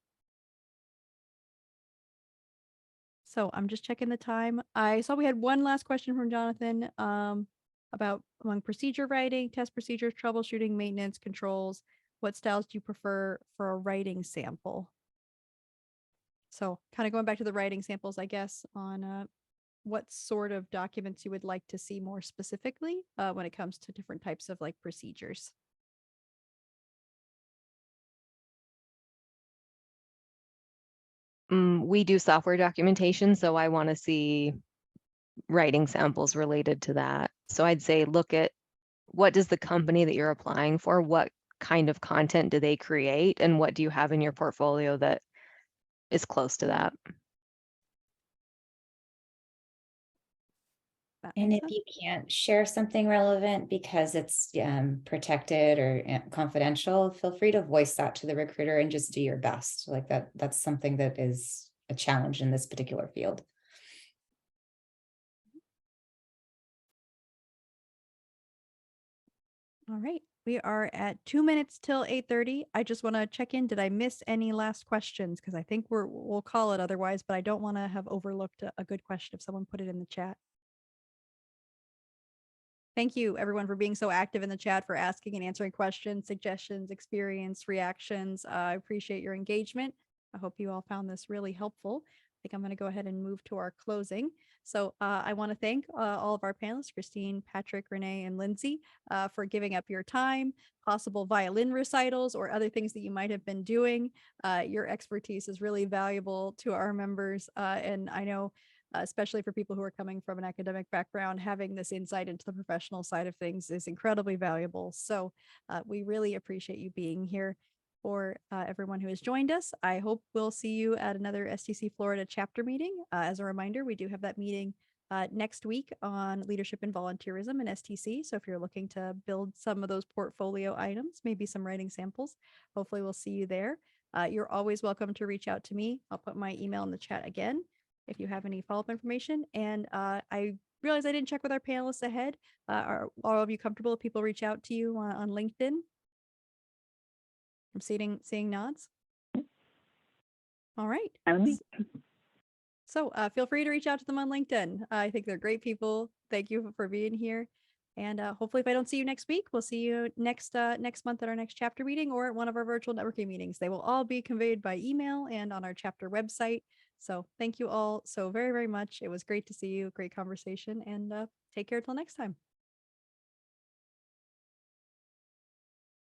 So I'm just checking the time. I saw we had one last question from Jonathan about among procedure writing, test procedures, troubleshooting, maintenance, controls. What styles do you prefer for a writing sample? So kind of going back to the writing samples, I guess, on what sort of documents you would like to see more specifically when it comes to different types of like procedures. We do software documentation, so I want to see writing samples related to that. So I'd say look at what does the company that you're applying for, what kind of content do they create, and what do you have in your portfolio that is close to that? And if you can't share something relevant because it's protected or confidential, feel free to voice that to the recruiter and just do your best. Like that's something that is a challenge in this particular field. All right. We are at 2 minutes till 8:30. I just want to check in. Did I miss any last questions? Because I think we'll call it otherwise, but I don't want to have overlooked a good question if someone put it in the chat. Thank you, everyone, for being so active in the chat, for asking and answering questions, suggestions, experience, reactions. I appreciate your engagement. I hope you all found this really helpful. I think I'm going to go ahead and move to our closing. So I want to thank all of our panelists, Christine, Patrick, Renee, and Lindsay, for giving up your time, possible violin recitals, or other things that you might have been doing. Your expertise is really valuable to our members, and I know especially for people who are coming from an academic background, having this insight into the professional side of things is incredibly valuable. So we really appreciate you being here. For everyone who has joined us, I hope we'll see you at another STC Florida chapter meeting. As a reminder, we do have that meeting next week on leadership and volunteerism in STC. So if you're looking to build some of those portfolio items, maybe some writing samples, hopefully we'll see you there. You're always welcome to reach out to me. I'll put my email in the chat again if you have any follow-up information. And I realized I didn't check with our panelists ahead. Are all of you comfortable if people reach out to you on LinkedIn? I'm seeing nods. All right. So feel free to reach out to them on LinkedIn. I think they're great people. Thank you for being here. And hopefully if I don't see you next week, we'll see you next month at our next chapter meeting or at one of our virtual networking meetings. They will all be conveyed by email and on our chapter website. So thank you all so very, very much. It was great to see you. Great conversation, and take care till next time.